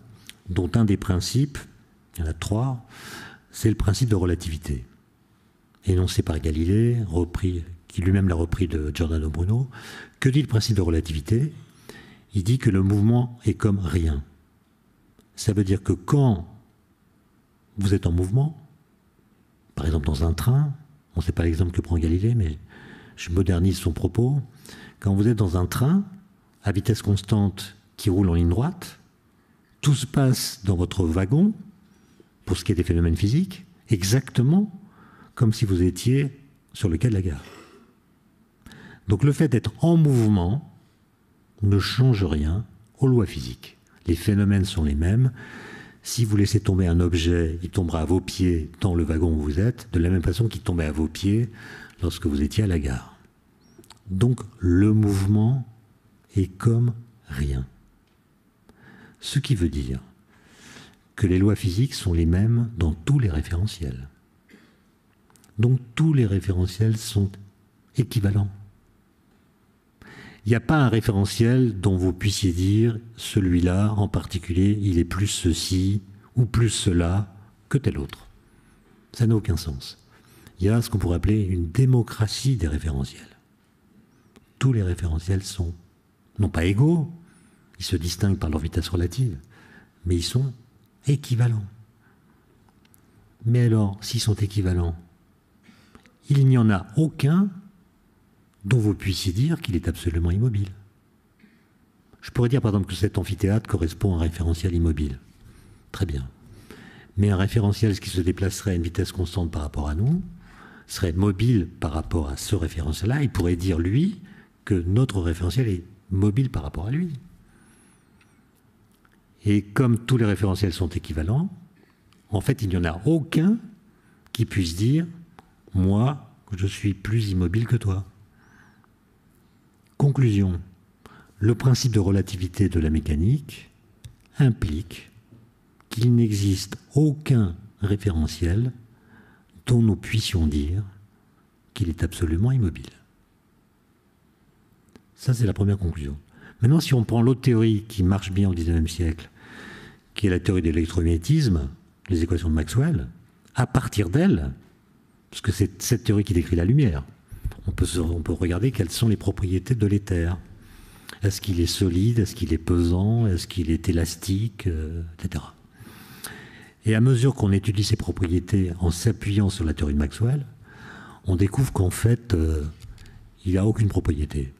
dont un des principes, il y en a trois, c'est le principe de relativité, énoncé par Galilée, qui lui-même l'a repris de Giordano Bruno. Que dit le principe de relativité? Il dit que le mouvement est comme rien. Ça veut dire que quand vous êtes en mouvement, par exemple dans un train, on ne sait pas l'exemple que prend Galilée, mais je modernise son propos. Quand vous êtes dans un train, à vitesse constante, qui roule en ligne droite, tout se passe dans votre wagon, pour ce qui est des phénomènes physiques, exactement comme si vous étiez sur le quai de la gare. Donc le fait d'être en mouvement ne change rien aux lois physiques. Les phénomènes sont les mêmes. Si vous laissez tomber un objet, il tombera à vos pieds dans le wagon où vous êtes, de la même façon qu'il tombait à vos pieds lorsque vous étiez à la gare. Donc le mouvement est comme rien. Ce qui veut dire que les lois physiques sont les mêmes dans tous les référentiels. Donc tous les référentiels sont équivalents. Il n'y a pas un référentiel dont vous puissiez dire celui-là en particulier, il est plus ceci ou plus cela que tel autre. Ça n'a aucun sens. Il y a ce qu'on pourrait appeler une démocratie des référentiels. tous les référentiels sont, non pas égaux, ils se distinguent par leur vitesse relative, mais ils sont équivalents. Mais alors, s'ils sont équivalents, il n'y en a aucun dont vous puissiez dire qu'il est absolument immobile. Je pourrais dire par exemple que cet amphithéâtre correspond à un référentiel immobile. Très bien. Mais un référentiel qui se déplacerait à une vitesse constante par rapport à nous serait mobile par rapport à ce référentiel-là. Il pourrait dire, lui, que notre référentiel est mobile par rapport à lui. Et comme tous les référentiels sont équivalents, en fait, il n'y en a aucun qui puisse dire « moi, je suis plus immobile que toi ». Conclusion. Le principe de relativité de la mécanique implique qu'il n'existe aucun référentiel dont nous puissions dire qu'il est absolument immobile. Ça, c'est la première conclusion. Maintenant, si on prend l'autre théorie qui marche bien au XIXe siècle, qui est la théorie de l'électromagnétisme, les équations de Maxwell, à partir d'elle, parce que c'est cette théorie qui décrit la lumière, on peut regarder quelles sont les propriétés de l'éther. Est-ce qu'il est solide? Est-ce qu'il est pesant? Est-ce qu'il est élastique? Etc. Et à mesure qu'on étudie ces propriétés en s'appuyant sur la théorie de Maxwell, on découvre qu'en fait, il n'y a aucune propriété.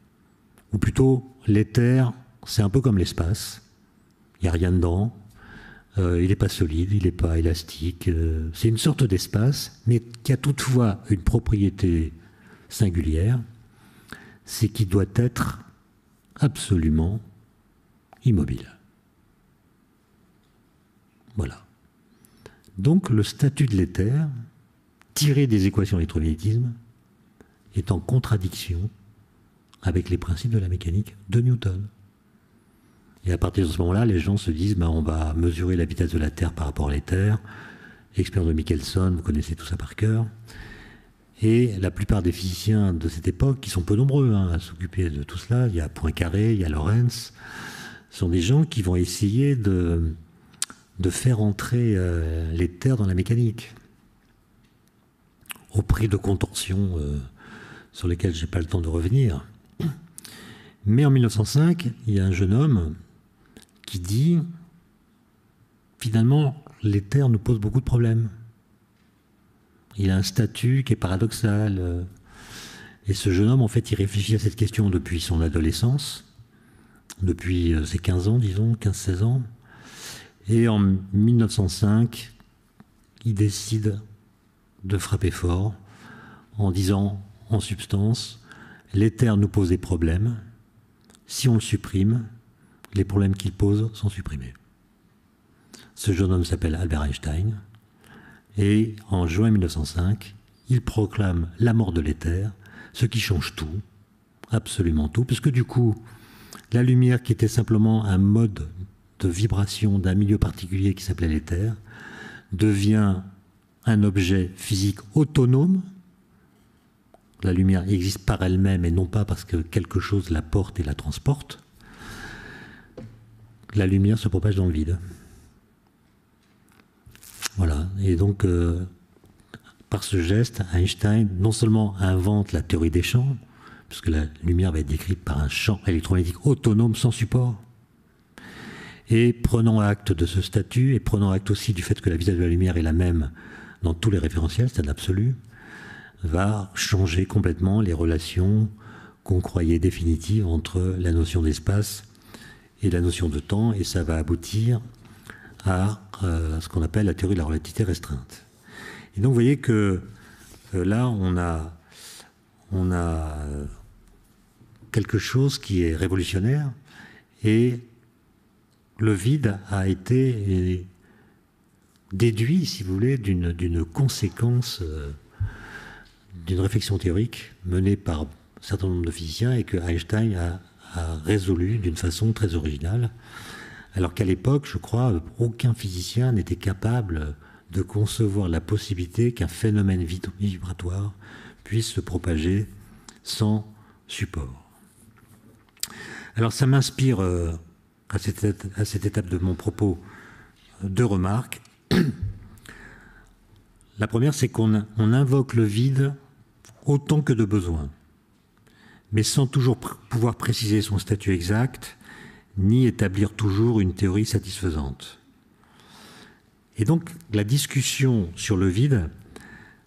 Ou plutôt, l'éther, c'est un peu comme l'espace. Il n'y a rien dedans. Il n'est pas solide, il n'est pas élastique. C'est une sorte d'espace, mais qui a toutefois une propriété singulière, c'est qu'il doit être absolument immobile. Voilà. Donc le statut de l'éther, tiré des équations d'électromagnétisme, est en contradiction avec les principes de la mécanique de Newton. Et à partir de ce moment-là, les gens se disent on va mesurer la vitesse de la Terre par rapport à l'éther. Expérience de Michelson, vous connaissez tout ça par cœur. Et la plupart des physiciens de cette époque, qui sont peu nombreux à s'occuper de tout cela, il y a Poincaré, il y a Lorentz, sont des gens qui vont essayer de faire entrer l'éther dans la mécanique, au prix de contorsions sur lesquelles je n'ai pas le temps de revenir. Mais en 1905, il y a un jeune homme qui dit finalement, l'éther nous pose beaucoup de problèmes. Il a un statut qui est paradoxal. Et ce jeune homme, en fait, il réfléchit à cette question depuis son adolescence, depuis ses 15 ans, disons, 15-16 ans. Et en 1905, il décide de frapper fort en disant, en substance, l'éther nous pose des problèmes. Si on le supprime, les problèmes qu'il pose sont supprimés. Ce jeune homme s'appelle Albert Einstein. Et en juin 1905, il proclame la mort de l'éther, ce qui change tout, absolument tout, puisque du coup, la lumière qui était simplement un mode de vibration d'un milieu particulier qui s'appelait l'éther, devient un objet physique autonome. La lumière existe par elle-même et non pas parce que quelque chose la porte et la transporte. La lumière se propage dans le vide. Voilà, et donc par ce geste, Einstein non seulement invente la théorie des champs, puisque la lumière va être décrite par un champ électromagnétique autonome sans support, et prenant acte de ce statut, et prenant acte aussi du fait que la vitesse de la lumière est la même dans tous les référentiels, c'est un absolu, va changer complètement les relations qu'on croyait définitives entre la notion d'espace et la notion de temps, et ça va aboutir à ce qu'on appelle la théorie de la relativité restreinte. Et donc vous voyez que là on a quelque chose qui est révolutionnaire, et le vide a été déduit, si vous voulez, d'une conséquence d'une réflexion théorique menée par un certain nombre de physiciens et que Einstein a résolu d'une façon très originale. Alors qu'à l'époque, je crois, aucun physicien n'était capable de concevoir la possibilité qu'un phénomène vibratoire puisse se propager sans support. Alors ça m'inspire, à cette étape de mon propos, deux remarques. La première, c'est qu'on invoque le vide autant que de besoin. mais sans toujours pouvoir préciser son statut exact, ni établir toujours une théorie satisfaisante. Et donc, la discussion sur le vide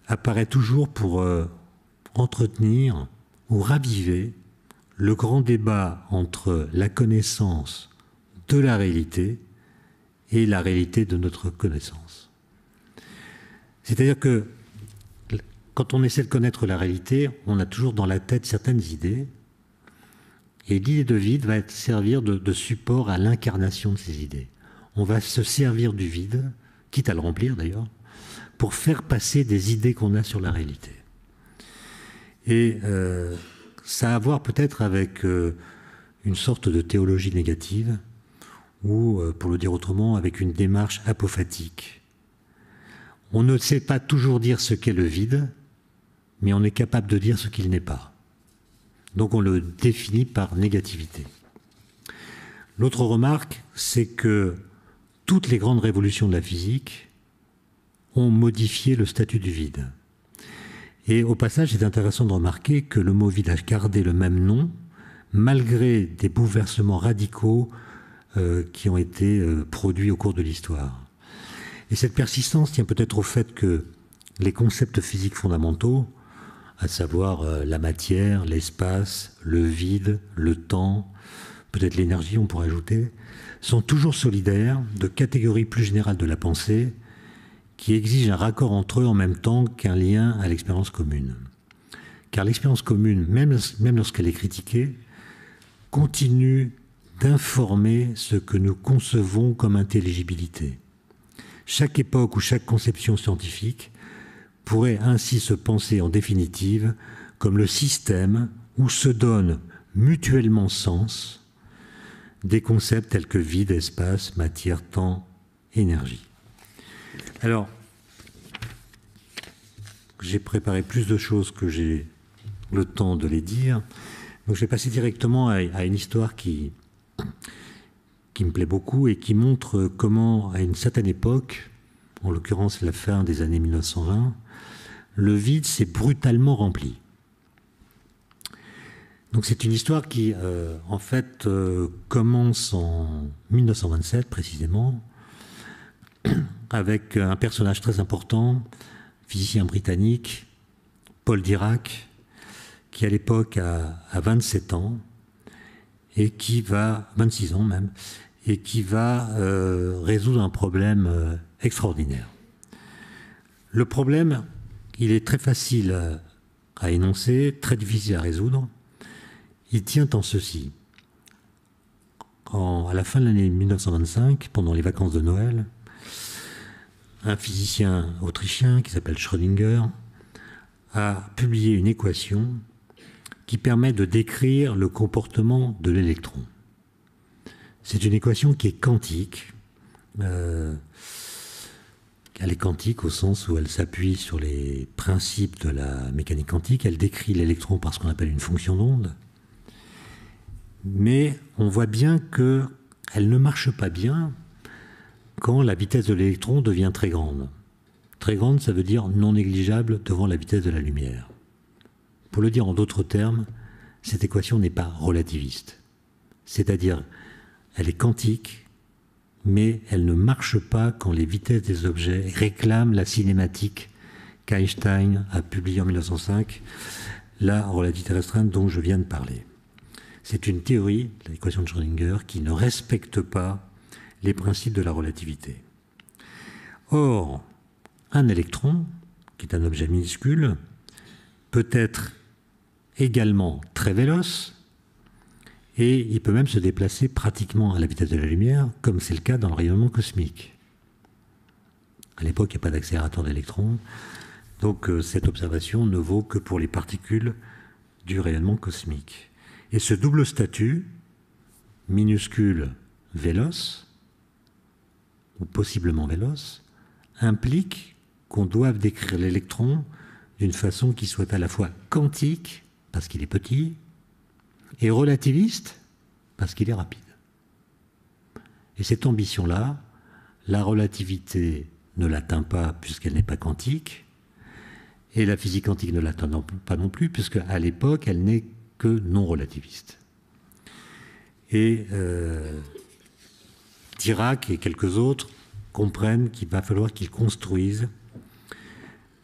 apparaît toujours pour entretenir ou raviver le grand débat entre la connaissance de la réalité et la réalité de notre connaissance. C'est-à-dire que quand on essaie de connaître la réalité, on a toujours dans la tête certaines idées, et l'idée de vide va servir de support à l'incarnation de ces idées. On va se servir du vide, quitte à le remplir d'ailleurs, pour faire passer des idées qu'on a sur la réalité. Et ça a à voir peut-être avec une sorte de théologie négative, ou, pour le dire autrement, avec une démarche apophatique. On ne sait pas toujours dire ce qu'est le vide, mais on est capable de dire ce qu'il n'est pas. Donc on le définit par négativité. L'autre remarque, c'est que toutes les grandes révolutions de la physique ont modifié le statut du vide. Et au passage, c'est intéressant de remarquer que le mot vide a gardé le même nom, malgré des bouleversements radicaux qui ont été produits au cours de l'histoire. Et cette persistance tient peut-être au fait que les concepts physiques fondamentaux, à savoir la matière, l'espace, le vide, le temps, peut-être l'énergie, on pourrait ajouter, sont toujours solidaires de catégories plus générales de la pensée qui exigent un raccord entre eux en même temps qu'un lien à l'expérience commune. Car l'expérience commune, même lorsqu'elle est critiquée, continue d'informer ce que nous concevons comme intelligibilité. Chaque époque ou chaque conception scientifique pourrait ainsi se penser en définitive comme le système où se donnent mutuellement sens des concepts tels que vide, espace, matière, temps, énergie. Alors, j'ai préparé plus de choses que j'ai le temps de les dire, donc je vais passer directement à une histoire qui me plaît beaucoup et qui montre comment, à une certaine époque, en l'occurrence la fin des années 1920, le vide s'est brutalement rempli. Donc c'est une histoire qui, en fait, commence en 1927 précisément, avec un personnage très important, physicien britannique, Paul Dirac, qui à l'époque a 27 ans, et qui va, 26 ans même, et qui va résoudre un problème extraordinaire. Le problème, il est très facile à énoncer, très difficile à résoudre. Il tient en ceci. À la fin de l'année 1925, pendant les vacances de Noël, un physicien autrichien qui s'appelle Schrödinger a publié une équation qui permet de décrire le comportement de l'électron. C'est une équation qui est quantique. Elle est quantique au sens où elle s'appuie sur les principes de la mécanique quantique. Elle décrit l'électron par ce qu'on appelle une fonction d'onde. Mais on voit bien qu'elle ne marche pas bien quand la vitesse de l'électron devient très grande. Très grande, ça veut dire non négligeable devant la vitesse de la lumière. Pour le dire en d'autres termes, cette équation n'est pas relativiste. C'est-à-dire, elle est quantique, mais elle ne marche pas quand les vitesses des objets réclament la cinématique qu'Einstein a publiée en 1905, la relativité restreinte dont je viens de parler. C'est une théorie, l'équation de Schrödinger, qui ne respecte pas les principes de la relativité. Or, un électron, qui est un objet minuscule, peut être également très véloce, et il peut même se déplacer pratiquement à la vitesse de la lumière, comme c'est le cas dans le rayonnement cosmique. À l'époque, il n'y a pas d'accélérateur d'électrons, donc cette observation ne vaut que pour les particules du rayonnement cosmique. Et ce double statut, minuscule, véloce, ou possiblement véloce, implique qu'on doive décrire l'électron d'une façon qui soit à la fois quantique, parce qu'il est petit, et relativiste, parce qu'il est rapide. Et cette ambition-là, la relativité ne l'atteint pas puisqu'elle n'est pas quantique, et la physique quantique ne l'atteint pas non plus, puisqu'à l'époque, elle n'est que non relativiste. Et Dirac et quelques autres comprennent qu'il va falloir qu'ils construisent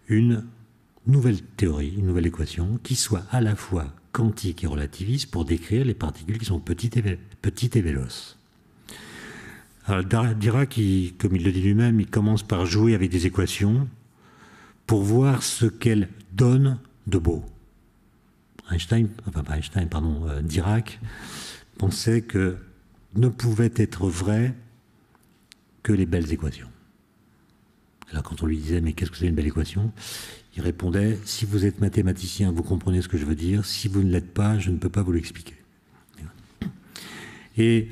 une nouvelle théorie, une nouvelle équation qui soit à la fois quantique et relativiste pour décrire les particules qui sont petites et véloces. Alors Dirac, comme il le dit lui-même, il commence par jouer avec des équations pour voir ce qu'elles donnent de beau. Dirac pensait que ne pouvaient être vraies que les belles équations. Alors quand on lui disait « mais qu'est-ce que c'est une belle équation ?» il répondait « si vous êtes mathématicien, vous comprenez ce que je veux dire, si vous ne l'êtes pas, je ne peux pas vous l'expliquer. » Et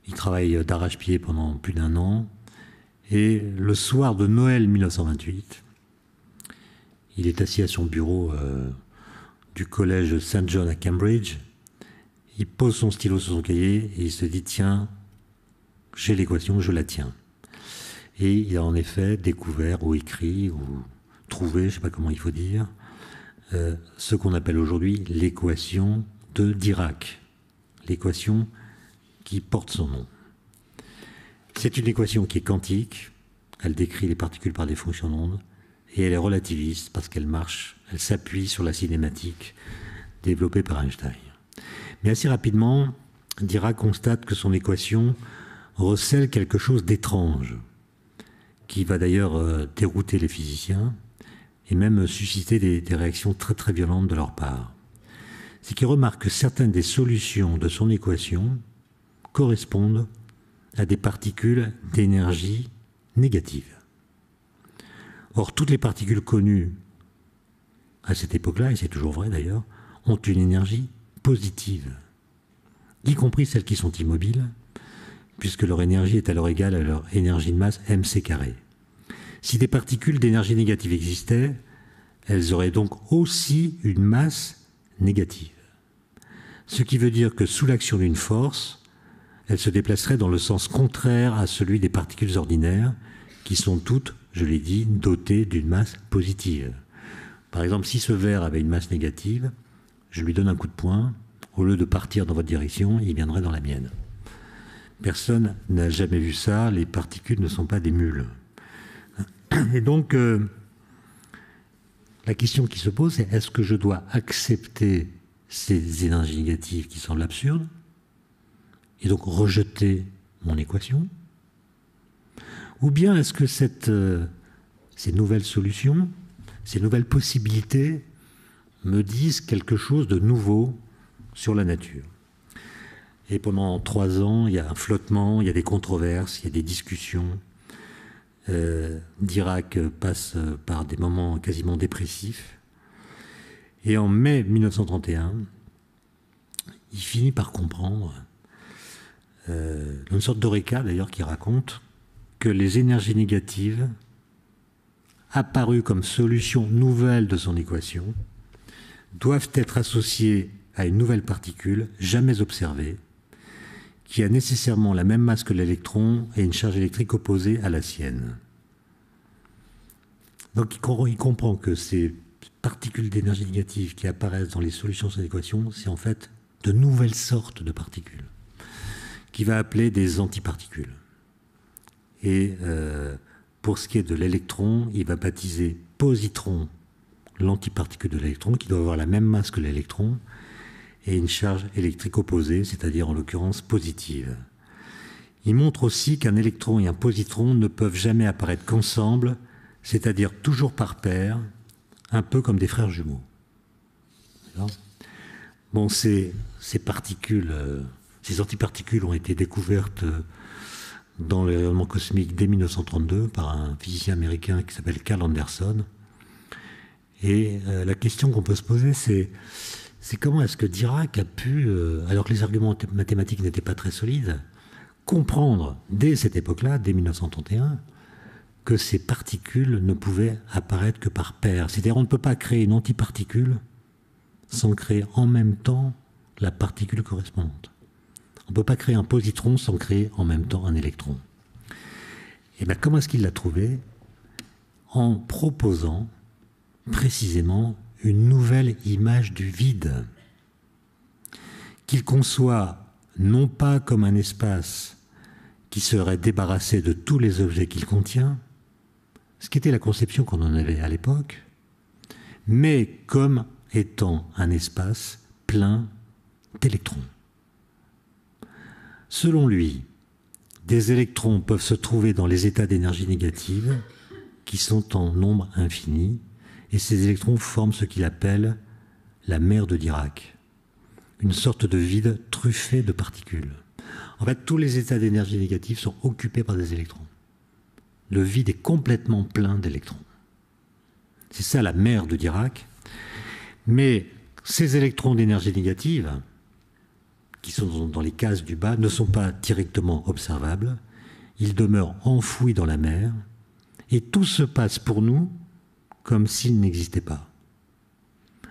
il travaille d'arrache-pied pendant plus d'1 an, et le soir de Noël 1928, il est assis à son bureau du collège St. John à Cambridge, il pose son stylo sur son cahier et il se dit « tiens, j'ai l'équation, je la tiens ». Et il a en effet découvert ou écrit ou trouvé, je ne sais pas comment il faut dire, ce qu'on appelle aujourd'hui l'équation de Dirac, l'équation qui porte son nom. C'est une équation qui est quantique, elle décrit les particules par des fonctions d'onde, et elle est relativiste parce qu'elle marche, elle s'appuie sur la cinématique développée par Einstein. Mais assez rapidement, Dirac constate que son équation recèle quelque chose d'étrange, qui va d'ailleurs dérouter les physiciens et même susciter des réactions très très violentes de leur part. C'est qu'il remarque que certaines des solutions de son équation correspondent à des particules d'énergie négative. Or, toutes les particules connues à cette époque-là, et c'est toujours vrai d'ailleurs, ont une énergie positive, y compris celles qui sont immobiles, puisque leur énergie est alors égale à leur énergie de masse mc². Si des particules d'énergie négative existaient, elles auraient donc aussi une masse négative. Ce qui veut dire que sous l'action d'une force, elles se déplaceraient dans le sens contraire à celui des particules ordinaires, qui sont toutes, je l'ai dit, dotées d'une masse positive. Par exemple, si ce verre avait une masse négative, je lui donne un coup de poing, au lieu de partir dans votre direction, il viendrait dans la mienne. Personne n'a jamais vu ça, les particules ne sont pas des mules. Et donc, la question qui se pose, c'est est-ce que je dois accepter ces énergies négatives qui semblent absurdes, et donc rejeter mon équation? Ou bien est-ce que ces nouvelles solutions, ces nouvelles possibilités me disent quelque chose de nouveau sur la nature? Et pendant 3 ans, il y a un flottement, il y a des controverses, il y a des discussions. Dirac passe par des moments quasiment dépressifs. Et en mai 1931, il finit par comprendre, une sorte d'Eureka d'ailleurs qui raconte, que les énergies négatives, apparues comme solution nouvelle de son équation, doivent être associées à une nouvelle particule jamais observée, qui a nécessairement la même masse que l'électron et une charge électrique opposée à la sienne. Donc il comprend que ces particules d'énergie négative qui apparaissent dans les solutions de cette équation, c'est en fait de nouvelles sortes de particules, qu'il va appeler des antiparticules. Et pour ce qui est de l'électron, il va baptiser positron l'antiparticule de l'électron, qui doit avoir la même masse que l'électron, et une charge électrique opposée, c'est-à-dire en l'occurrence positive. Il montre aussi qu'un électron et un positron ne peuvent jamais apparaître qu'ensemble, c'est-à-dire toujours par paire, un peu comme des frères jumeaux. Bon, ces particules, ces antiparticules ont été découvertes dans le rayonnement cosmique dès 1932 par un physicien américain qui s'appelle Carl Anderson. Et la question qu'on peut se poser, c'est comment est-ce que Dirac a pu, alors que les arguments mathématiques n'étaient pas très solides, comprendre dès cette époque-là, dès 1931, que ces particules ne pouvaient apparaître que par paires. C'est-à-dire on ne peut pas créer une antiparticule sans créer en même temps la particule correspondante. On ne peut pas créer un positron sans créer en même temps un électron. Et bien comment est-ce qu'il l'a trouvé? En proposant précisément une nouvelle image du vide, qu'il conçoit non pas comme un espace qui serait débarrassé de tous les objets qu'il contient, ce qui était la conception qu'on en avait à l'époque, mais comme étant un espace plein d'électrons. Selon lui, des électrons peuvent se trouver dans les états d'énergie négative qui sont en nombre infini, et ces électrons forment ce qu'il appelle la mer de Dirac, une sorte de vide truffé de particules. En fait, tous les états d'énergie négative sont occupés par des électrons. Le vide est complètement plein d'électrons. C'est ça la mer de Dirac. Mais ces électrons d'énergie négative, qui sont dans les cases du bas, ne sont pas directement observables. Ils demeurent enfouis dans la mer, et tout se passe pour nous comme s'ils n'existaient pas.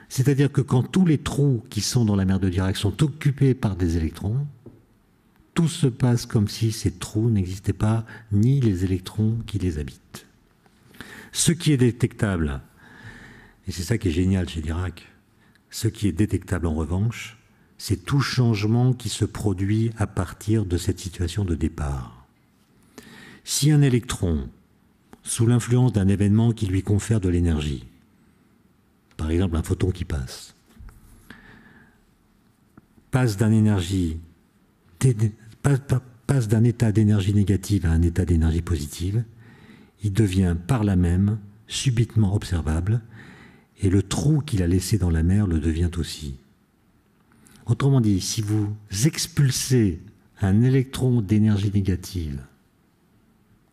C'est-à-dire que quand tous les trous qui sont dans la mer de Dirac sont occupés par des électrons, tout se passe comme si ces trous n'existaient pas, ni les électrons qui les habitent. Ce qui est détectable, et c'est ça qui est génial chez Dirac, ce qui est détectable en revanche, c'est tout changement qui se produit à partir de cette situation de départ. Si un électron, sous l'influence d'un événement qui lui confère de l'énergie, par exemple un photon qui passe d'un état d'énergie négative à un état d'énergie positive, il devient par là même subitement observable, et le trou qu'il a laissé dans la mer le devient aussi. Autrement dit, si vous expulsez un électron d'énergie négative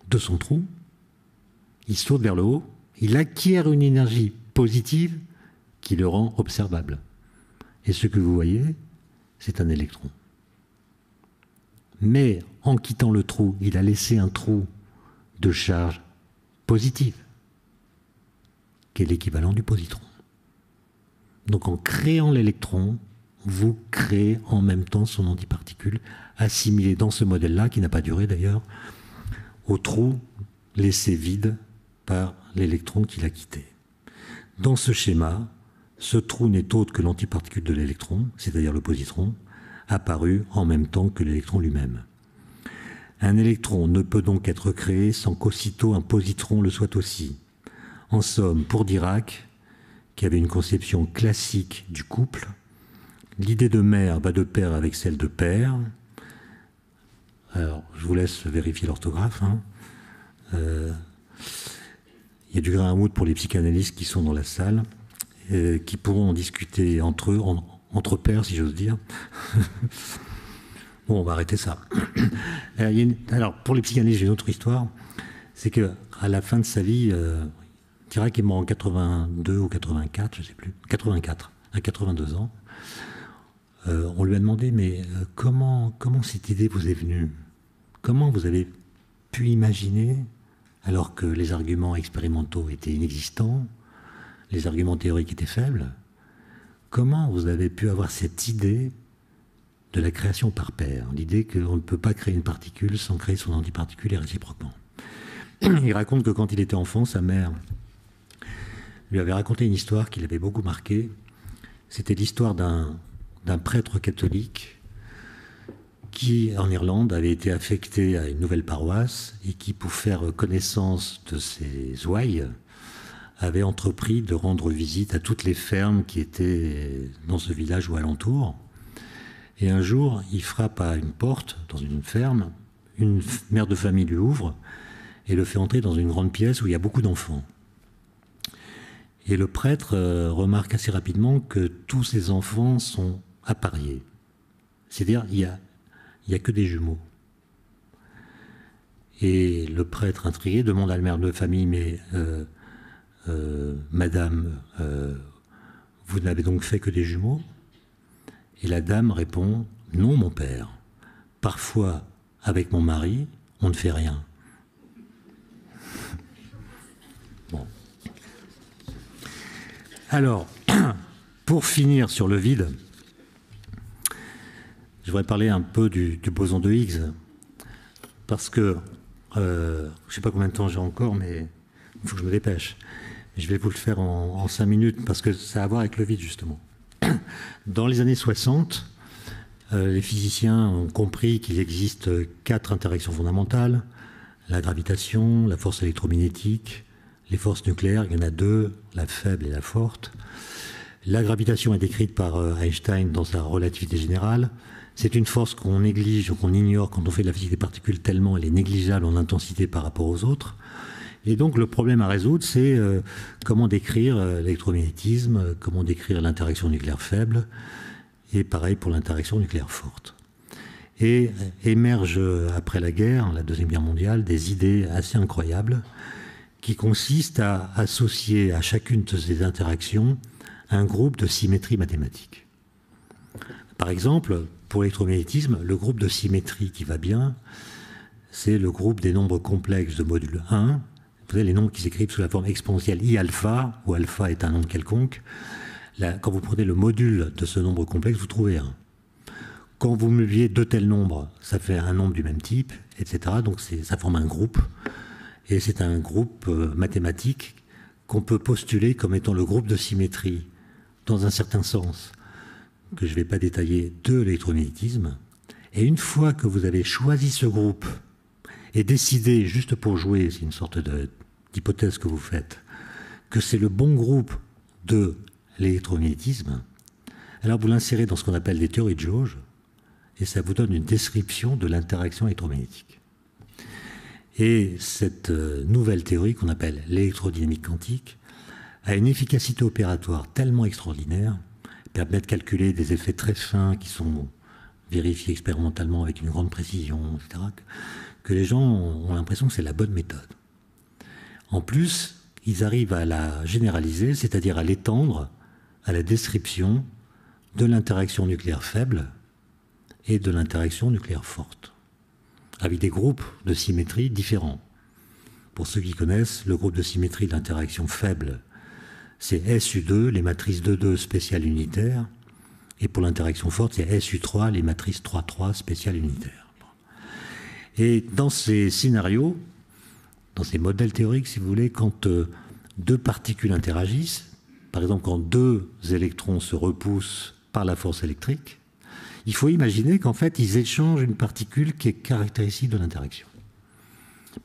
de son trou, il saute vers le haut, il acquiert une énergie positive qui le rend observable. Et ce que vous voyez, c'est un électron. Mais en quittant le trou, il a laissé un trou de charge positive, qui est l'équivalent du positron. Donc en créant l'électron, vous créez en même temps son antiparticule, assimilé dans ce modèle-là, qui n'a pas duré d'ailleurs, au trou laissé vide par l'électron qu'il a quitté. Dans ce schéma, ce trou n'est autre que l'antiparticule de l'électron, c'est-à-dire le positron, apparu en même temps que l'électron lui-même. Un électron ne peut donc être créé sans qu'aussitôt un positron le soit aussi. En somme, pour Dirac, qui avait une conception classique du couple, l'idée de mère va de pair avec celle de père. Alors, je vous laisse vérifier l'orthographe. Il y a du grain à moudre pour les psychanalystes qui sont dans la salle, qui pourront en discuter entre eux, entre pairs, si j'ose dire. Bon, on va arrêter ça. Alors, pour les psychanalystes, j'ai une autre histoire. C'est qu'à la fin de sa vie, Dirac est mort en 82 ou 84, je ne sais plus, 84, à 82 ans. On lui a demandé, mais comment cette idée vous est venue? Comment vous avez pu imaginer, alors que les arguments expérimentaux étaient inexistants, les arguments théoriques étaient faibles, comment vous avez pu avoir cette idée de la création par paire, l'idée qu'on ne peut pas créer une particule sans créer son antiparticule et réciproquement? Il raconte que quand il était enfant, sa mère lui avait raconté une histoire qui l'avait beaucoup marqué. C'était l'histoire d'un prêtre catholique qui, en Irlande, avait été affecté à une nouvelle paroisse et qui, pour faire connaissance de ses ouailles, avait entrepris de rendre visite à toutes les fermes qui étaient dans ce village ou alentour. Et un jour, il frappe à une porte dans une ferme, une mère de famille lui ouvre et le fait entrer dans une grande pièce où il y a beaucoup d'enfants. Et le prêtre remarque assez rapidement que tous ces enfants sont appariés. C'est-à-dire, il y a que des jumeaux. Et le prêtre intrigué demande à la mère de famille, mais madame, vous n'avez donc fait que des jumeaux? Et la dame répond, non mon père, parfois avec mon mari, on ne fait rien. Bon. Alors, pour finir sur le vide, je voudrais parler un peu du boson de Higgs, parce que, je ne sais pas combien de temps j'ai encore, mais il faut que je me dépêche. Je vais vous le faire en 5 minutes parce que ça a à voir avec le vide, justement. Dans les années 60, les physiciens ont compris qu'il existe 4 interactions fondamentales: la gravitation, la force électromagnétique, les forces nucléaires. Il y en a 2, la faible et la forte. La gravitation est décrite par Einstein dans sa relativité générale. C'est une force qu'on néglige ou qu'on ignore quand on fait de la physique des particules, tellement elle est négligeable en intensité par rapport aux autres. Et donc le problème à résoudre, c'est comment décrire l'électromagnétisme, comment décrire l'interaction nucléaire faible, et pareil pour l'interaction nucléaire forte. Et émergent après la guerre, la Deuxième Guerre mondiale, des idées assez incroyables qui consistent à associer à chacune de ces interactions un groupe de symétrie mathématique. Par exemple, pour l'électromagnétisme, le groupe de symétrie qui va bien, c'est le groupe des nombres complexes de module 1. Vous avez les nombres qui s'écrivent sous la forme exponentielle I alpha, où alpha est un nombre quelconque. Là, quand vous prenez le module de ce nombre complexe, vous trouvez 1. Quand vous multipliez 2 tels nombres, ça fait un nombre du même type, etc. Donc ça forme un groupe. Et c'est un groupe mathématique qu'on peut postuler comme étant le groupe de symétrie, dans un certain sens, que je ne vais pas détailler, de l'électromagnétisme. Et une fois que vous avez choisi ce groupe et décidé, juste pour jouer, c'est une sorte d'hypothèse que vous faites, que c'est le bon groupe de l'électromagnétisme, alors vous l'insérez dans ce qu'on appelle des théories de jauge, et ça vous donne une description de l'interaction électromagnétique. Et cette nouvelle théorie, qu'on appelle l'électrodynamique quantique, a une efficacité opératoire tellement extraordinaire, permet de calculer des effets très fins qui sont vérifiés expérimentalement avec une grande précision, etc., que les gens ont l'impression que c'est la bonne méthode. En plus, ils arrivent à la généraliser, c'est-à-dire à l'étendre à la description de l'interaction nucléaire faible et de l'interaction nucléaire forte, avec des groupes de symétrie différents. Pour ceux qui connaissent, le groupe de symétrie de l'interaction faible, c'est SU2, les matrices 2,2 spéciales unitaires, et pour l'interaction forte, c'est SU3, les matrices 3,3 spéciales unitaires. Et dans ces scénarios, dans ces modèles théoriques, si vous voulez, quand 2 particules interagissent, par exemple quand 2 électrons se repoussent par la force électrique, il faut imaginer qu'en fait, ils échangent une particule qui est caractéristique de l'interaction.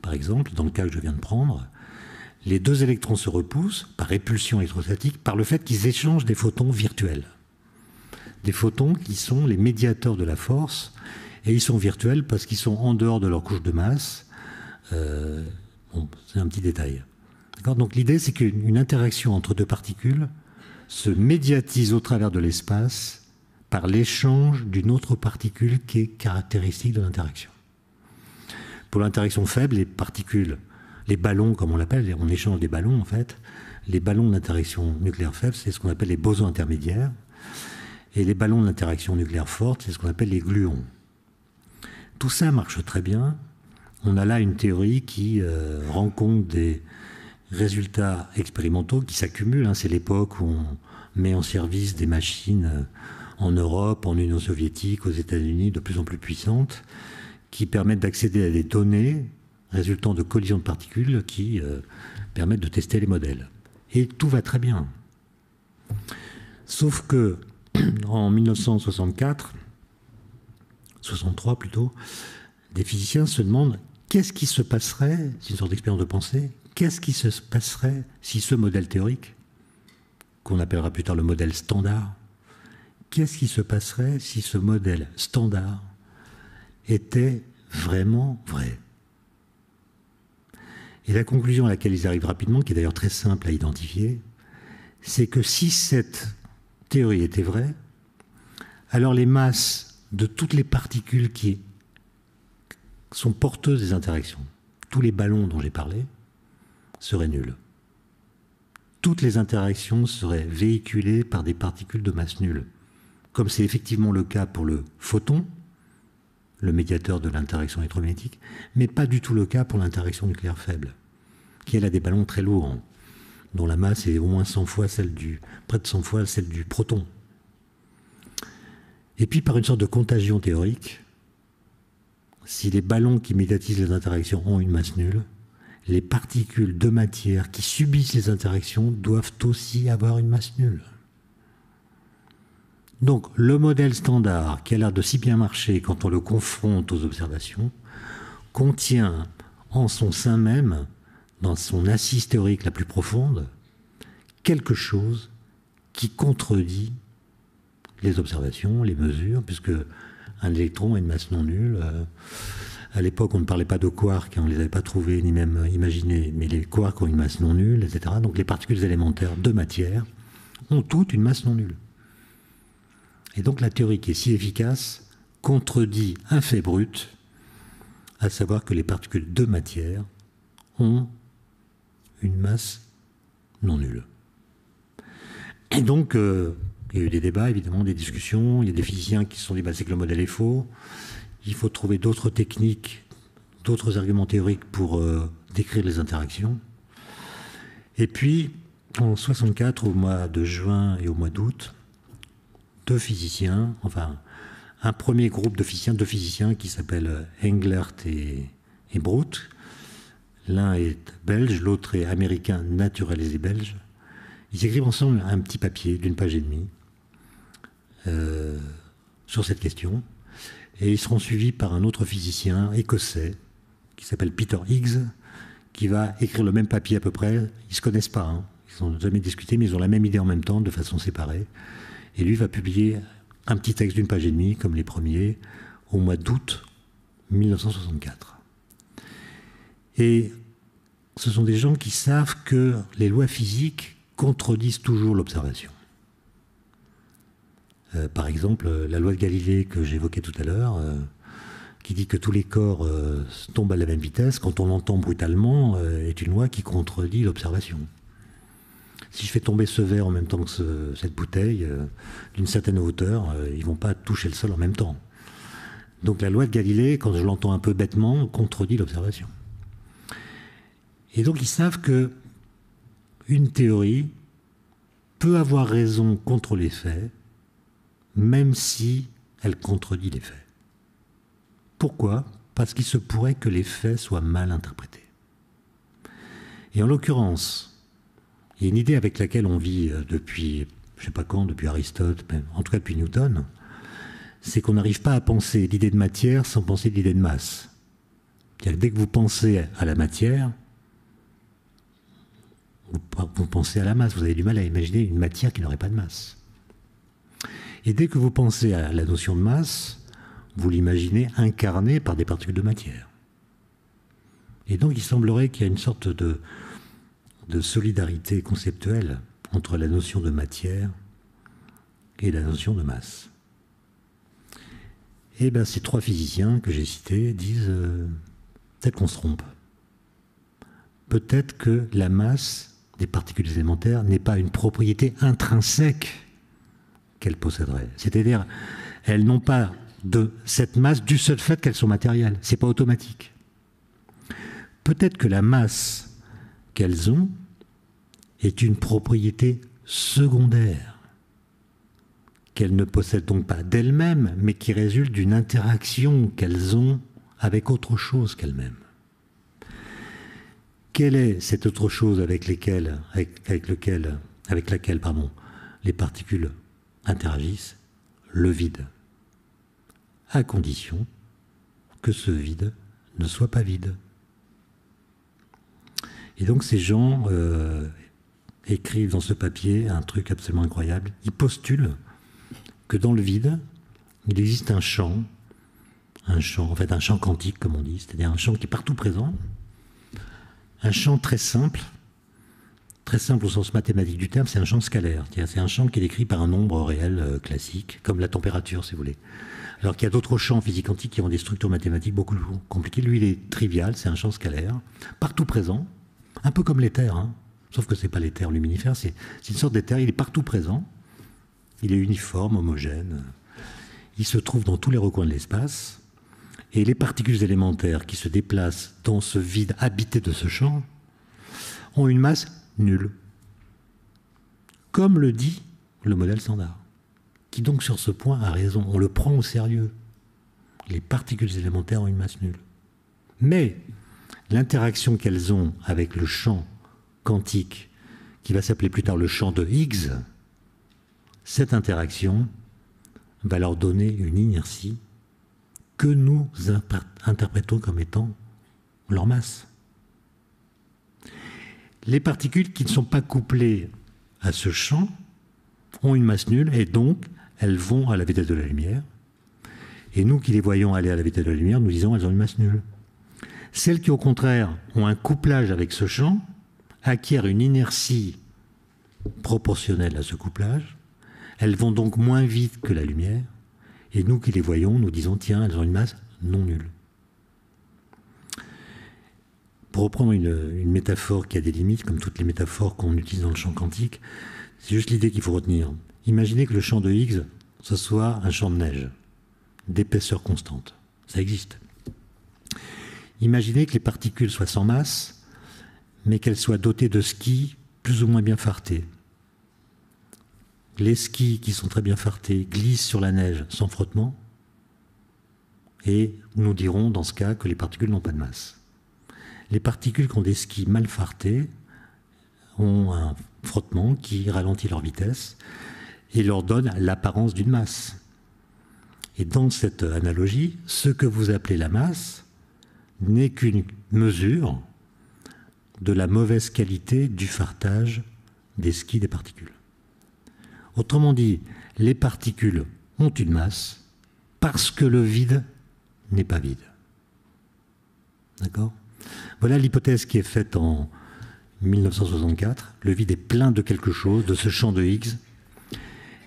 Par exemple, dans le cas que je viens de prendre, les 2 électrons se repoussent par répulsion électrostatique, par le fait qu'ils échangent des photons virtuels. Des photons qui sont les médiateurs de la force, et ils sont virtuels parce qu'ils sont en dehors de leur couche de masse. Bon, c'est un petit détail. Donc l'idée, c'est qu'une interaction entre 2 particules se médiatise au travers de l'espace par l'échange d'une autre particule qui est caractéristique de l'interaction. Pour l'interaction faible, les particules, les ballons, comme on l'appelle, on échange des ballons en fait. Les ballons d'interaction nucléaire faible, c'est ce qu'on appelle les bosons intermédiaires. Et les ballons d'interaction nucléaire forte, c'est ce qu'on appelle les gluons. Tout ça marche très bien. On a là une théorie qui rend compte des résultats expérimentaux qui s'accumulent. C'est l'époque où on met en service des machines en Europe, en Union soviétique, aux États-Unis, de plus en plus puissantes, qui permettent d'accéder à des données résultant de collisions de particules qui permettent de tester les modèles. Et tout va très bien. Sauf que en 1964, 63 plutôt, des physiciens se demandent qu'est-ce qui se passerait, c'est une sorte d'expérience de pensée, qu'est-ce qui se passerait si ce modèle théorique, qu'on appellera plus tard le modèle standard, qu'est-ce qui se passerait si ce modèle standard était vraiment vrai? Et la conclusion à laquelle ils arrivent rapidement, qui est d'ailleurs très simple à identifier, c'est que si cette théorie était vraie, alors les masses de toutes les particules qui sont porteuses des interactions, tous les ballons dont j'ai parlé, seraient nuls. Toutes les interactions seraient véhiculées par des particules de masse nulle, comme c'est effectivement le cas pour le photon, le médiateur de l'interaction électromagnétique, mais pas du tout le cas pour l'interaction nucléaire faible, qui elle a des ballons très lourds, dont la masse est au moins 100 fois près de 100 fois celle du proton. Et puis, par une sorte de contagion théorique, si les ballons qui médiatisent les interactions ont une masse nulle, les particules de matière qui subissent les interactions doivent aussi avoir une masse nulle. Donc le modèle standard, qui a l'air de si bien marcher quand on le confronte aux observations, contient en son sein même, dans son assise théorique la plus profonde, quelque chose qui contredit les observations, les mesures, puisque un électron a une masse non nulle. À l'époque, on ne parlait pas de quarks, on ne les avait pas trouvés ni même imaginés, mais les quarks ont une masse non nulle, etc. Donc les particules élémentaires de matière ont toutes une masse non nulle. Et donc la théorie qui est si efficace contredit un fait brut, à savoir que les particules de matière ont une masse non nulle. Et donc, il y a eu des débats, évidemment, des discussions. Il y a des physiciens qui se sont dit bah, c'est que le modèle est faux. Il faut trouver d'autres techniques, d'autres arguments théoriques pour décrire les interactions. Et puis, en 1964, au mois de juin et au mois d'août, deux physiciens, enfin, un premier groupe de physiciens, deux physiciens qui s'appellent Englert et Brout. L'un est belge, l'autre est américain naturalisé belge. Ils écrivent ensemble un petit papier d'une page et demie sur cette question. Et ils seront suivis par un autre physicien écossais qui s'appelle Peter Higgs, qui va écrire le même papier à peu près. Ils ne se connaissent pas, hein. Ils n'ont jamais discuté, mais ils ont la même idée en même temps, de façon séparée. Et lui va publier un petit texte d'une page et demie, comme les premiers, au mois d'août 1964. Et ce sont des gens qui savent que les lois physiques contredisent toujours l'observation. Par exemple, la loi de Galilée que j'évoquais tout à l'heure, qui dit que tous les corps tombent à la même vitesse, quand on l'entend brutalement, est une loi qui contredit l'observation. Si je fais tomber ce verre en même temps que cette bouteille, d'une certaine hauteur, ils ne vont pas toucher le sol en même temps. Donc la loi de Galilée, quand je l'entends un peu bêtement, contredit l'observation. Et donc ils savent que une théorie peut avoir raison contre les faits, même si elle contredit les faits. Pourquoi ? Parce qu'il se pourrait que les faits soient mal interprétés. Et en l'occurrence, il y a une idée avec laquelle on vit depuis, je ne sais pas quand, depuis Aristote, mais en tout cas depuis Newton, c'est qu'on n'arrive pas à penser l'idée de matière sans penser l'idée de masse. C'est-à-dire que dès que vous pensez à la matière, vous pensez à la masse, vous avez du mal à imaginer une matière qui n'aurait pas de masse. Et dès que vous pensez à la notion de masse, vous l'imaginez incarnée par des particules de matière. Et donc il semblerait qu'il y a une sorte de solidarité conceptuelle entre la notion de matière et la notion de masse. Et bien ces trois physiciens que j'ai cités disent peut-être qu'on se trompe. Peut-être que la masse des particules élémentaires n'est pas une propriété intrinsèque qu'elles posséderaient. C'est-à-dire, elles n'ont pas de cette masse du seul fait qu'elles sont matérielles. Ce n'est pas automatique. Peut-être que la masse qu'elles ont est une propriété secondaire, qu'elles ne possèdent donc pas d'elles-mêmes, mais qui résulte d'une interaction qu'elles ont avec autre chose qu'elles-mêmes. Quelle est cette autre chose avec laquelle les particules interagissent? Le vide. À condition que ce vide ne soit pas vide. Et donc ces gens écrivent dans ce papier un truc absolument incroyable. Ils postulent que dans le vide, il existe un champ quantique, comme on dit, c'est-à-dire un champ qui est partout présent, un champ très simple au sens mathématique du terme, c'est un champ scalaire. C'est un champ qui est décrit par un nombre réel classique, comme la température, si vous voulez. Alors qu'il y a d'autres champs physiques quantiques qui ont des structures mathématiques beaucoup plus compliquées. Lui, il est trivial, c'est un champ scalaire, partout présent, un peu comme l'éther, hein. Sauf que ce n'est pas l'éther luminifère, c'est une sorte d'éther, il est partout présent, il est uniforme, homogène, il se trouve dans tous les recoins de l'espace, et les particules élémentaires qui se déplacent dans ce vide habité de ce champ ont une masse nulle, comme le dit le modèle standard, qui donc sur ce point a raison, on le prend au sérieux. Les particules élémentaires ont une masse nulle. Mais l'interaction qu'elles ont avec le champ quantique, qui va s'appeler plus tard le champ de Higgs, cette interaction va leur donner une inertie que nous interprétons comme étant leur masse. Les particules qui ne sont pas couplées à ce champ ont une masse nulle et donc elles vont à la vitesse de la lumière. Et nous qui les voyons aller à la vitesse de la lumière, nous disons qu'elles ont une masse nulle. Celles qui au contraire ont un couplage avec ce champ acquièrent une inertie proportionnelle à ce couplage. Elles vont donc moins vite que la lumière. Et nous qui les voyons, nous disons tiens, elles ont une masse non nulle. Pour reprendre une métaphore qui a des limites, comme toutes les métaphores qu'on utilise dans le champ quantique, c'est juste l'idée qu'il faut retenir. Imaginez que le champ de Higgs, ce soit un champ de neige, d'épaisseur constante. Ça existe. Imaginez que les particules soient sans masse, mais qu'elles soient dotées de skis plus ou moins bien fartés. Les skis qui sont très bien fartés glissent sur la neige sans frottement, et nous dirons dans ce cas que les particules n'ont pas de masse. Les particules qui ont des skis mal fartés ont un frottement qui ralentit leur vitesse et leur donne l'apparence d'une masse. Et dans cette analogie, ce que vous appelez la masse n'est qu'une mesure de la mauvaise qualité du fartage des skis des particules. Autrement dit, les particules ont une masse parce que le vide n'est pas vide. D'accord ? Voilà l'hypothèse qui est faite en 1964. Le vide est plein de quelque chose, de ce champ de Higgs.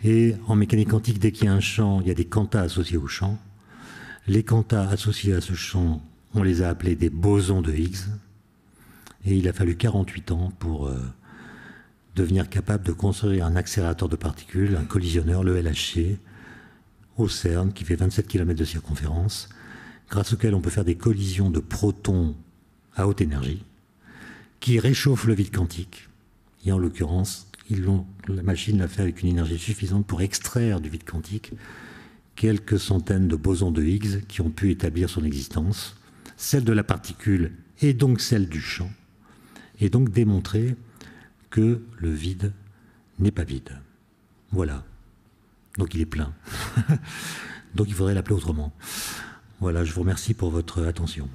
Et en mécanique quantique, dès qu'il y a un champ, il y a des quantas associés au champ. Les quantas associés à ce champ, on les a appelés des bosons de Higgs. Et il a fallu 48 ans pour devenir capable de construire un accélérateur de particules, un collisionneur, le LHC, au CERN, qui fait 27 km de circonférence, grâce auquel on peut faire des collisions de protons à haute énergie, qui réchauffent le vide quantique. Et en l'occurrence, la machine l'a fait avec une énergie suffisante pour extraire du vide quantique quelques centaines de bosons de Higgs qui ont pu établir son existence, celle de la particule et donc celle du champ, et donc démontrer que le vide n'est pas vide. Voilà. Donc il est plein. Donc il faudrait l'appeler autrement. Voilà, je vous remercie pour votre attention.